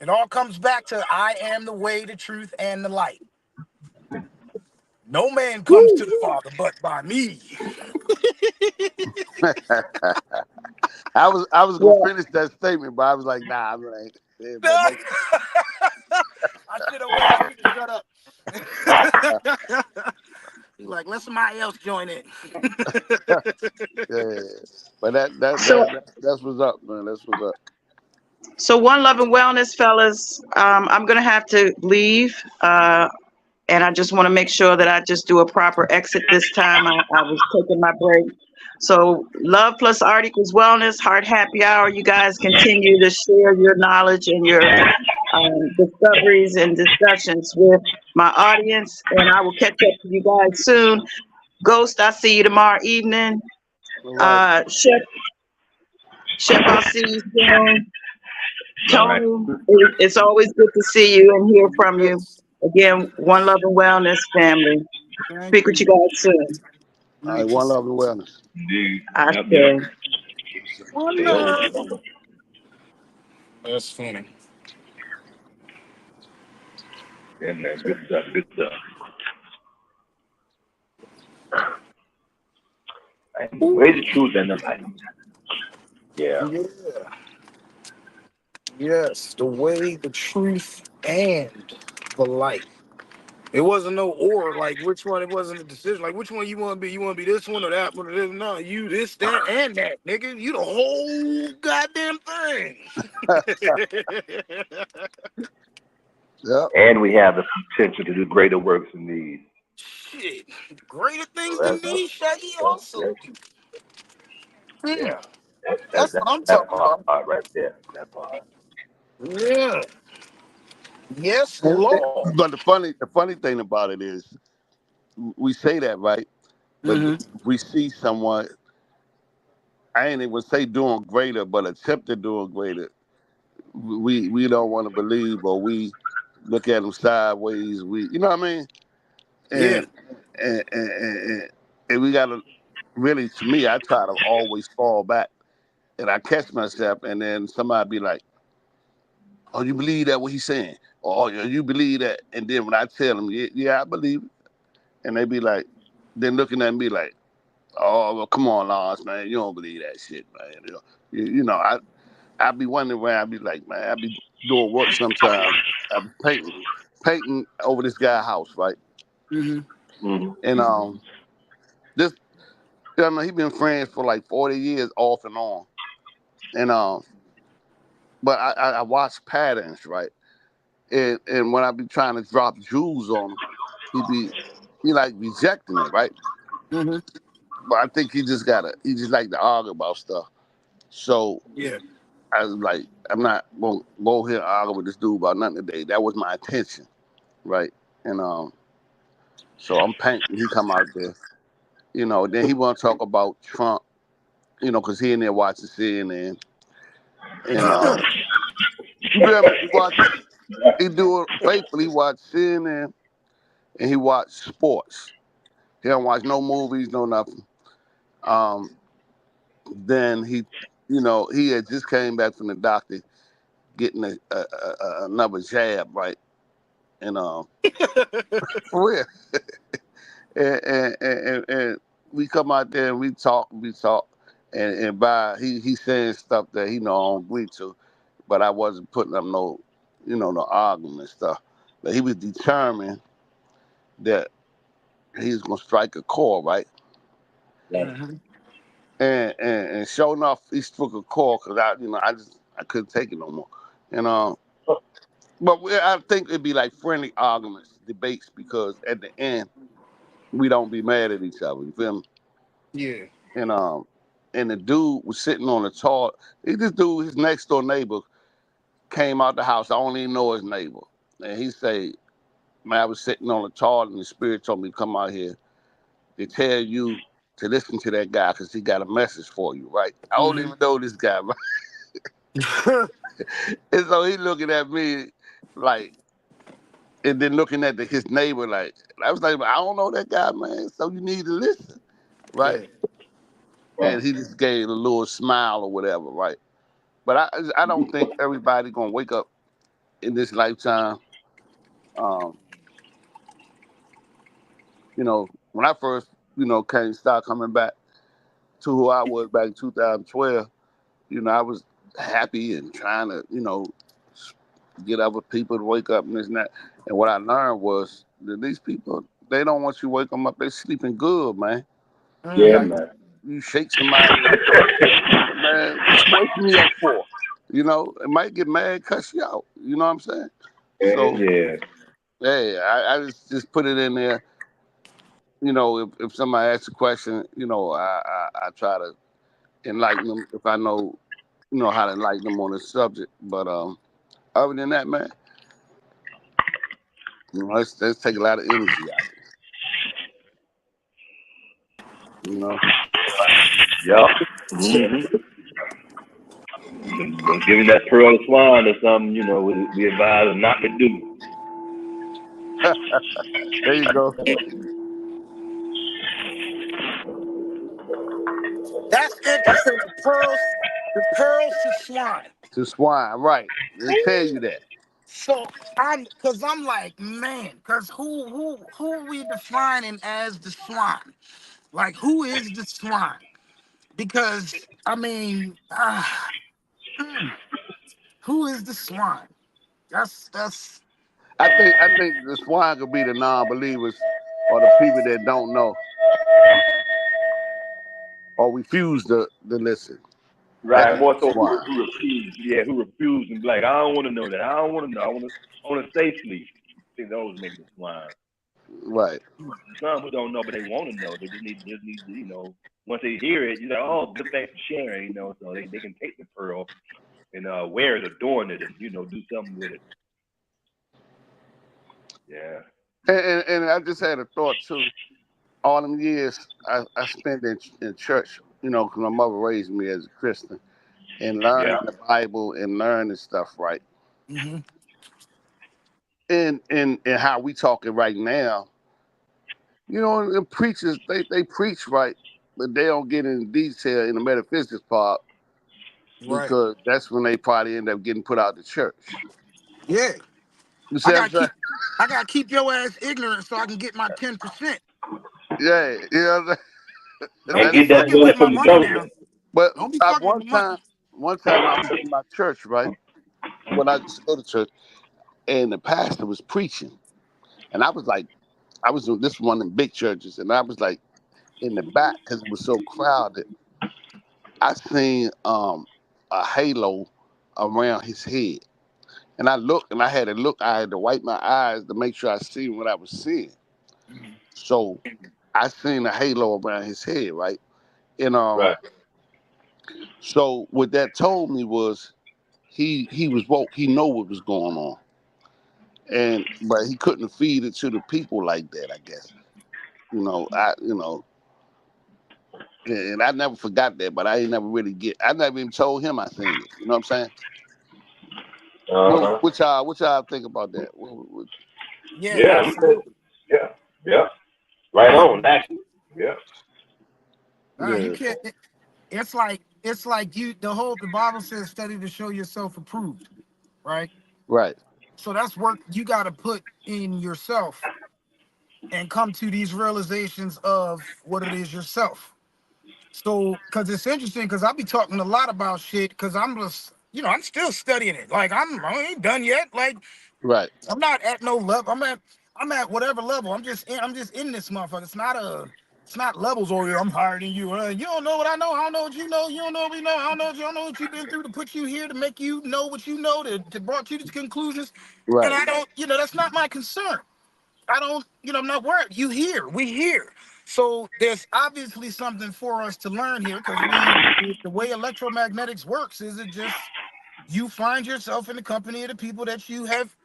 It all comes back to I am the way, the truth, and the light. No man comes to the Father but by me. I was gonna Yeah. finish that statement, but I was like, nah, I'm like, yeah, but I no, should have waited. I should have shut up. He's like, let somebody else join in. yeah. But So, that's what's up, man. That's what's up. so one love and wellness, fellas. I'm gonna have to leave, and I just want to make sure that I just do a proper exit this time. I was taking my break. So, love plus art equals wellness. Heart happy hour. You guys continue to share your knowledge and your discoveries and discussions with my audience, and I will catch up with you guys soon. Ghost, I see you tomorrow evening. All right. Chef, I'll see you soon. All right. Tony, it's always good to see you and hear from you. Yes. Again, one love and wellness family. Thank Speak with you you. guys soon. All right, Thank you. one love and wellness. Indeed. I Yep, yep. say. One Stay old. love. That's funny. Yeah, man. Good stuff. Good stuff. And the way, the truth, and the light. Yeah. Yeah. Yes. The way, the truth, and the light. It wasn't no or, like which one. It wasn't a decision. Like which one you want to be. You want to be this one or that one or this. No, you this, that, and that, nigga. You the whole goddamn thing. Yep. And we have the potential to do greater works than these. Shit. Greater So things than me, Shaggy. Also. yeah. That's what I'm That talking about. part right there. That part. Yeah. Yes, Lord. But the funny thing about it is, we say that, right? But Mm-hmm. we see someone. I ain't even say doing greater, but attempt to doing greater. We don't want to believe, or we look at them sideways. You know what I mean? Yeah. And and we gotta really, to me, I try to always fall back, and I catch myself, and then somebody be like, "Oh, you believe that what he's saying?" Or, "Oh, you believe that?" And then when I tell them, "Yeah, yeah, I believe it," and they be like, then looking at me like, "Oh, well, come on, Lawrence, man, you don't believe that shit, man." You know, I be wondering where I be like, man, I be doing work sometimes. I be painting over this guy's house, right? Mm-hmm. Mm-hmm. And this, you know, he been friends for like 40 years off and on. And but I watch patterns, right? And when I be trying to drop jewels on him, he like rejecting it, right? Mm-hmm. But I think he just like to argue about stuff. So Yeah. I was like, I'm not gonna go here and argue with this dude about nothing today. That was my intention, right? And so I'm painting. He come out there, you know. Then he want to talk about Trump, you know, because he in there watching CNN, and you feel me? He do it faithfully. He watch CNN and he watch sports. He don't watch no movies, no nothing. Um, then you know, he had just came back from the doctor getting another jab, right? And for real. And we come out there and we talk, and by he saying stuff that he know I don't agree to, but I wasn't putting up no, you know, no argument stuff. But he was determined that he was gonna strike a chord, right? Mm-hmm. And sure enough, he struck a chord because I couldn't take it no more, and but I think it'd be like friendly arguments, debates, because at the end we don't be mad at each other. You feel me? Yeah. And and the dude was sitting on the toilet. This dude, his next door neighbor, came out the house. I don't even know his neighbor, and he say, "Man, I was sitting on the toilet, and the spirit told me to come out here to tell you to listen to that guy because he got a message for you, right?" I don't Mm-hmm. even know this guy, right? And so he looking at me like, and then looking at his neighbor like, I was like, "I don't know that guy, man. So you need to listen, right?" Yeah. and he just gave a little smile or whatever, right? But I don't think everybody gonna wake up in this lifetime. Um, when I first, start coming back to who I was back in 2012, I was happy and trying to, get other people to wake up and this and that. And what I learned was that these people, they don't want you to wake them up. They sleeping good, man. Yeah, Like, man. you shake somebody, man, what you waking me up for? It might get mad, cuss you out. You know what I'm saying? So, Yeah. hey, I just put it in there. If somebody asks a question, I try to enlighten them if I know, how to enlighten them on the subject. But other than that, man, let's take a lot of energy out of it. Yup. Giving that pearl to swine is something, we advise not to do. There you go. That's interesting. The pearls to swine. To swine, right? They tell you that. So I'm like, man, because who are we defining as the swine? Like, who is the swine? Because I mean, who is the swine? That's. I think the swine could be the non-believers or the people that don't know or refuse to listen. That Right, could be more the so swine. who refuse. Yeah, who refuse and be like, I don't want to know that. I don't want to know. I want to stay asleep. I think those make the swine. Right. Some who don't know, but they want to know. They just need to, once they hear it, you're like, oh, good, thanks for sharing, so they can take the pearl and wear it, adorn it, and, do something with it. Yeah. And I just had a thought too. All them years I spent in church, because my mother raised me as a Christian, and Yeah. learning the Bible and learning stuff, right? Mm-hmm. And how we talking right now, the preachers they preach right, but they don't get in detail in the metaphysics part Right. because that's when they probably end up getting put out the church. Yeah. You see I what I'm gotta saying? keep. I gotta keep your ass ignorant so I can get my 10%. Yeah, Don't And be get that that's fucking money with my from the money now. government. but Don't be I, fucking with my money. one time I was in my church, right? When I used to go to church, and the pastor was preaching, and I was like, this one of them big churches, and I was like in the back because it was so crowded. I seen a halo around his head, and I looked, and I had to look. I had to wipe my eyes to make sure I seen what I was seeing. So I seen a halo around his head, right? And Right. so what that told me was he was woke. He know what was going on, but he couldn't feed it to the people like that. I guess and I never forgot that. But I ain't never really I never even told him I seen it. You know what I'm saying? Uh-huh. What y'all think about that? Yeah, Yeah. absolutely. Yeah. Yeah. Right on, actually. Yeah. You Yeah, can't. It's like you. The Bible says, "Study to show yourself approved." Right. right, So that's work you got to put in yourself and come to these realizations of what it is yourself. So, because it's interesting, because I be talking a lot about shit, because I'm just, I'm still studying it. Like I ain't done yet. Like right, I'm not at no level. I'm at whatever level. I'm just in this motherfucker. It's not levels or I'm higher than you. You don't know what I know. I don't know what you know. You don't know what we know. I don't know what you don't know what you've been through to put you here to make you know what you know to brought you to conclusions. And right, I don't, that's not my concern. I don't, I'm not worried. You here, we here. So there's obviously something for us to learn here because the way electromagnetics works is it just you find yourself in the company of the people that you have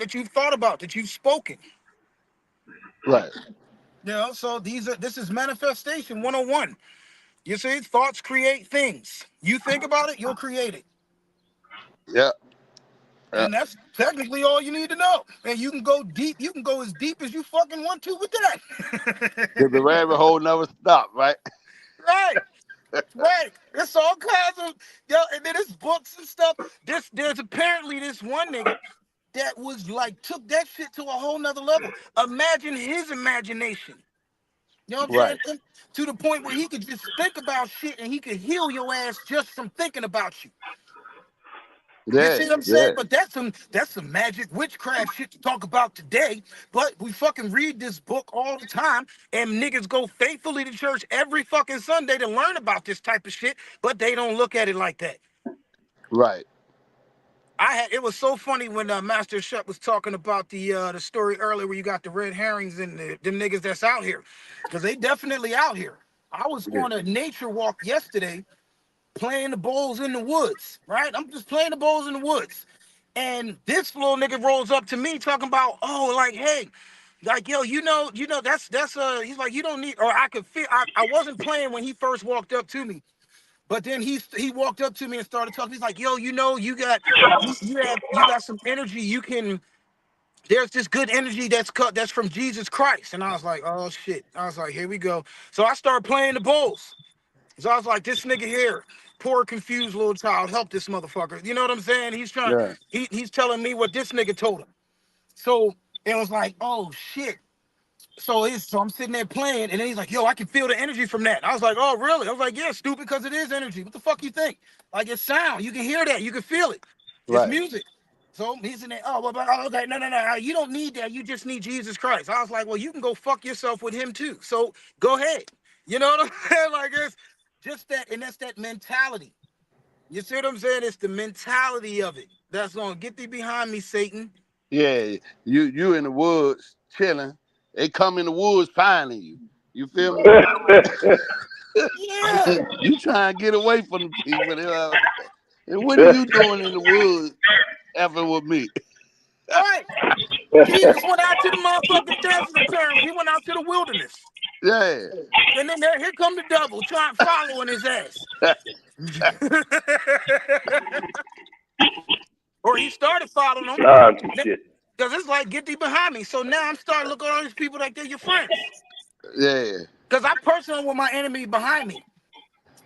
that you've thought about, that you've spoken. right. So this is manifestation 101. You see, thoughts create things. You think about it, you'll create it. Yeah, yeah. And that's technically all you need to know. And you can go deep, you can go as deep as you fucking want to with that. Cause the rabbit hole never stop, right? Right. Right. There's all kinds of and then there's books and stuff. There's apparently this one nigga that was like took that shit to a whole nother level. Imagine his imagination. You know what I'm Right. saying? To the point where he could just think about shit and he could heal your ass just from thinking about you. You Yeah, see what I'm yeah, saying? But that's some magic witchcraft shit to talk about today. But we fucking read this book all the time, and niggas go faithfully to church every fucking Sunday to learn about this type of shit, but they don't look at it like that. right. It was so funny when Master Shut was talking about the story earlier where you got the red herrings and them niggas that's out here, because they definitely out here. I was Yeah. on a nature walk yesterday playing the bowls in the woods, right? I'm just playing the bowls in the woods. And this little nigga rolls up to me talking about, oh, like, hey, like, yo, he's like, you don't need, or I could feel, I wasn't playing when he first walked up to me. But then he walked up to me and started talking. He's like, yo, you got some energy. There's this good energy that's from Jesus Christ. And I was like, oh shit. I was like, here we go. So I started playing the bowls. So I was like, this nigga here, poor confused little child, help this motherfucker. You know what I'm saying? Yeah. He's telling me what this nigga told him. So it was like, oh shit. So I'm sitting there playing, and then he's like, yo, I can feel the energy from that. I was like, oh, really? I was like, yeah, stupid, because it is energy. What the fuck you think? Like, it's sound. You can hear that. You can feel it. It's Right. music. So he's in there, oh, well, okay, no. You don't need that. You just need Jesus Christ. I was like, well, you can go fuck yourself with him too. So go ahead. You know what I'm saying? Like, it's just that, and that's that mentality. You see what I'm saying? It's the mentality of it. That's going to get thee behind me, Satan. Yeah. You in the woods chilling. They come in the woods finding you. You feel me? Yeah. You try and get away from the people. And what are you doing in the woods effing with me? Right. Jesus went out to the motherfucking desert, apparently. He went out to the wilderness. Yeah. And then here come the devil trying following his ass. Or he started following him. Shit. Because it's like, get thee behind me. So now I'm starting to look at all these people like they're your friends. Yeah. Because I personally want my enemy behind me.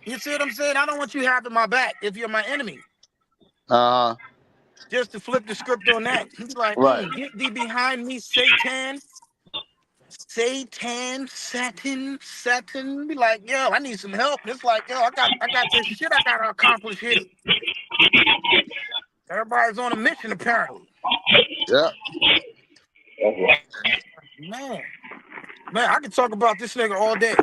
You see what I'm saying? I don't want you having my back if you're my enemy. Uh-huh. Just to flip the script on that. He's like, Right. get thee behind me, Satan. Satan. Be like, yo, I need some help. It's like, yo, I got this shit I gotta accomplish here. Everybody's on a mission, apparently. Yeah. Man, I can talk about this nigga all day.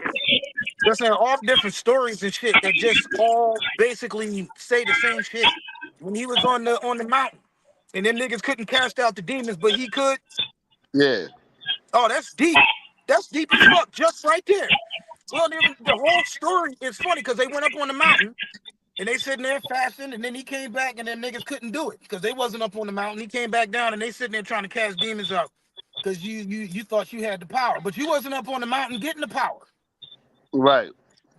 Just saying all different stories and shit that just all basically say the same shit. When he was on the mountain, and them niggas couldn't cast out the demons, but he could. Yeah. Oh, that's deep. That's deep as fuck, just right there. Well, the whole story is funny because they went up on the mountain and they sitting there fasting, and then he came back and them niggas couldn't do it because they wasn't up on the mountain. He came back down and they sitting there trying to cast demons out because you thought you had the power, but you wasn't up on the mountain getting the power. Right.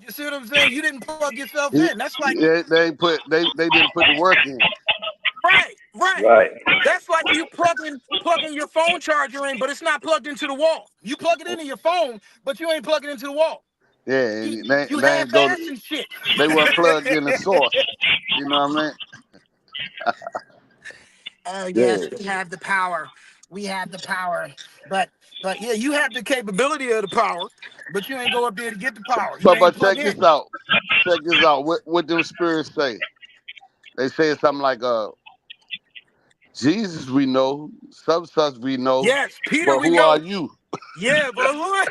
You see what I'm saying? You didn't plug yourself in. That's like they didn't put the work in. right. That's like you plugging your phone charger in, but it's not plugged into the wall. You plug it into your phone, but you ain't plugging it into the wall. Yeah, You they ain't go. half-assing shit. They weren't plugged in the source. You know what I mean? Oh yes, we have the power. We have the power, but yeah, you have the capability of the power, but you ain't go up there to get the power. You ain't But plug check in. this out. Check this out. What them spirits say? They say something like, Jesus we know, such we know. Yes, Peter But we who know. are you? Yeah, but who?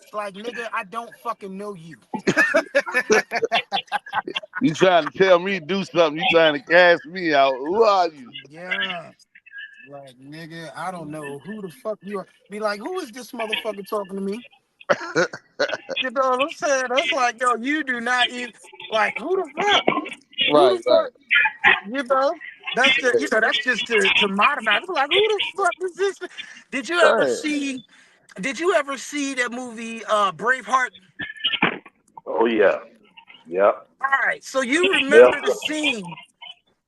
It's like, nigga, I don't fucking know you. You trying to tell me to do something? You trying to cast me out? Who are you? Yeah. Like, nigga, I don't know who the fuck you are. Be like, who is this motherfucker talking to me? You know what I'm saying? That's like, yo, you do not even, like, who the fuck? Who Right, the right. fuck? You know? That's just to modernize. Like, who the fuck is this? Did you ever Right. see that movie Braveheart? Oh yeah. Yep. All right. So you Yep. remember the scene.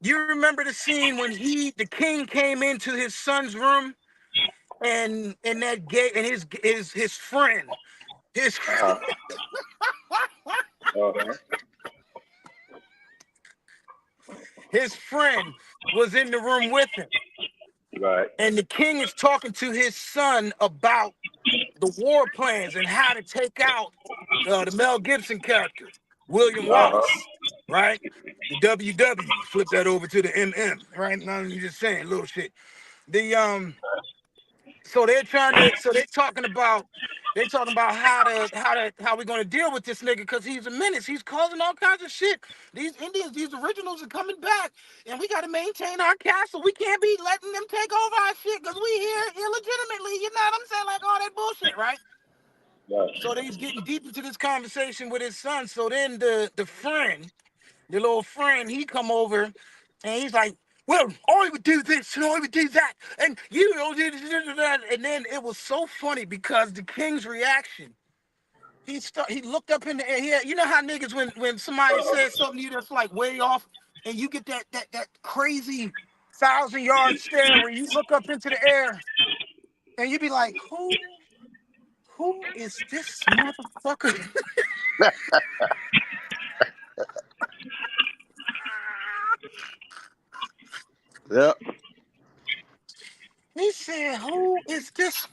You remember the scene when the king came into his son's room and that gay and his friend His his friend was in the room with him. Right. And the king is talking to his son about the war plans and how to take out the Mel Gibson character, William Wallace, right? The WW, flip that over to the MM, right? Now you're just saying little shit. So they're talking about how we're gonna deal with this nigga because he's a menace. He's causing all kinds of shit. These Indians, these originals are coming back, and we gotta maintain our castle. We can't be letting them take over our shit because we here illegitimately. You know what I'm saying? Like all that bullshit, right? So he's getting deep into this conversation with his son. So then the little friend, he come over and he's like, well, I would do this and I would do that. And you know, that. And then it was so funny because the king's reaction, he looked up in the air. You know how niggas, when somebody says something to you that's like way off, and you get that crazy 1,000-yard stare where you look up into the air and you be like, who is this motherfucker? Yep. He said, who is this?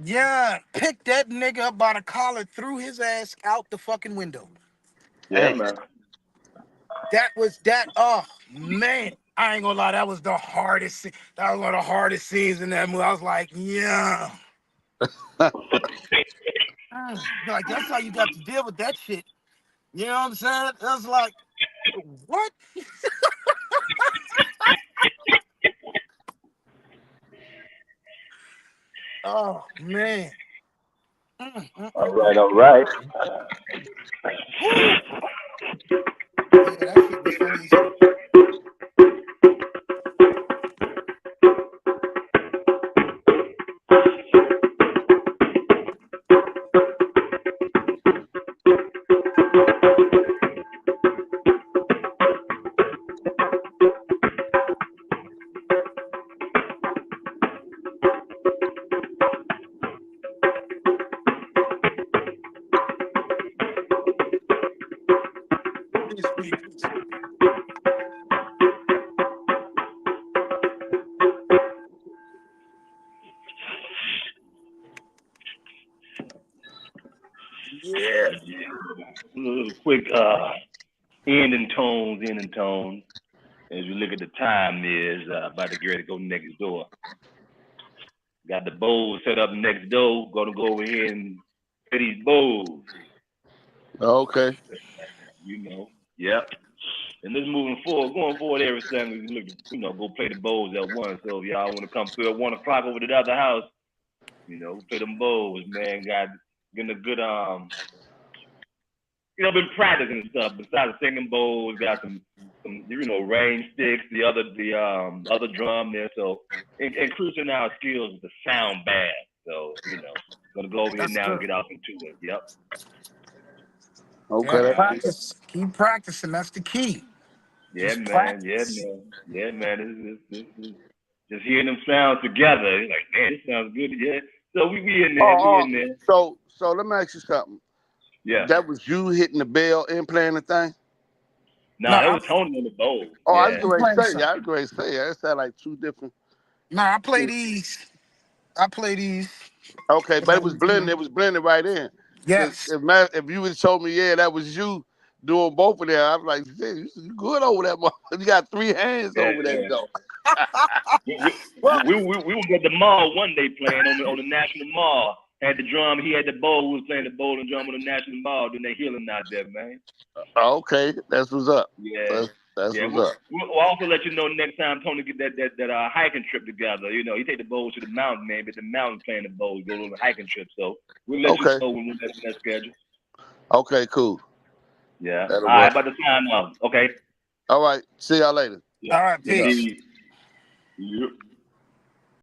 Yeah, picked that nigga up by the collar, threw his ass out the fucking window. Yeah, man. Oh, man. I ain't gonna lie, that was the hardest scene. That was one of the hardest scenes in that movie. I was like, yeah. Like, that's how you got to deal with that shit. You know what I'm saying? It was like, what? Oh, man. All right. Yeah, that shit was funny as hell. Yeah. A little quick ending tones. As we look at the time is about to get ready to go next door. Got the bowls set up next door. Gonna go over here and play these bowls. Okay. You know. Yep. And this going forward every Sunday, we look, go play the bowls at once. So if y'all want to come through at 1 o'clock over to the other house, play them bowls, man. Getting a good been practicing and stuff. Besides singing bowls, got some range sticks, the other drum there. So increasing our skills with the sound bad. So gonna go over here now and get off into it. Yep. Okay. Yeah, practice. Keep practicing. That's the key. Yeah, man. Yeah, man. This is just hearing them sounds together. It's like, man, this sounds good. Yeah. So we in there. So let me ask you something. Yeah. That was you hitting the bell and playing the thing? No, that was Tony on the bowl. Oh, yeah. I was going to say. That sound like two different. Nah, I play these. Okay, but it was blended. It was blended right in. Yes. If you would have told me, that was you doing both of them, I'm like, you good over that. You got 3 hands over that though. we was at the mall one day playing on the National Mall. Had the drum, he had the bowl. We was playing the bowl and drum on the National Mall. Then they healing out there, man. Okay, that's what's up. Yeah. That's what's up. We'll also let you know next time Tony get that hiking trip together. He take the bowl to the mountain, man. But the mountain playing the bowl, go on a hiking trip. So we'll let you know when we're that schedule. Okay, cool. Yeah. All right, about the time now. Okay. All right. See y'all later. All right, peace. Yep.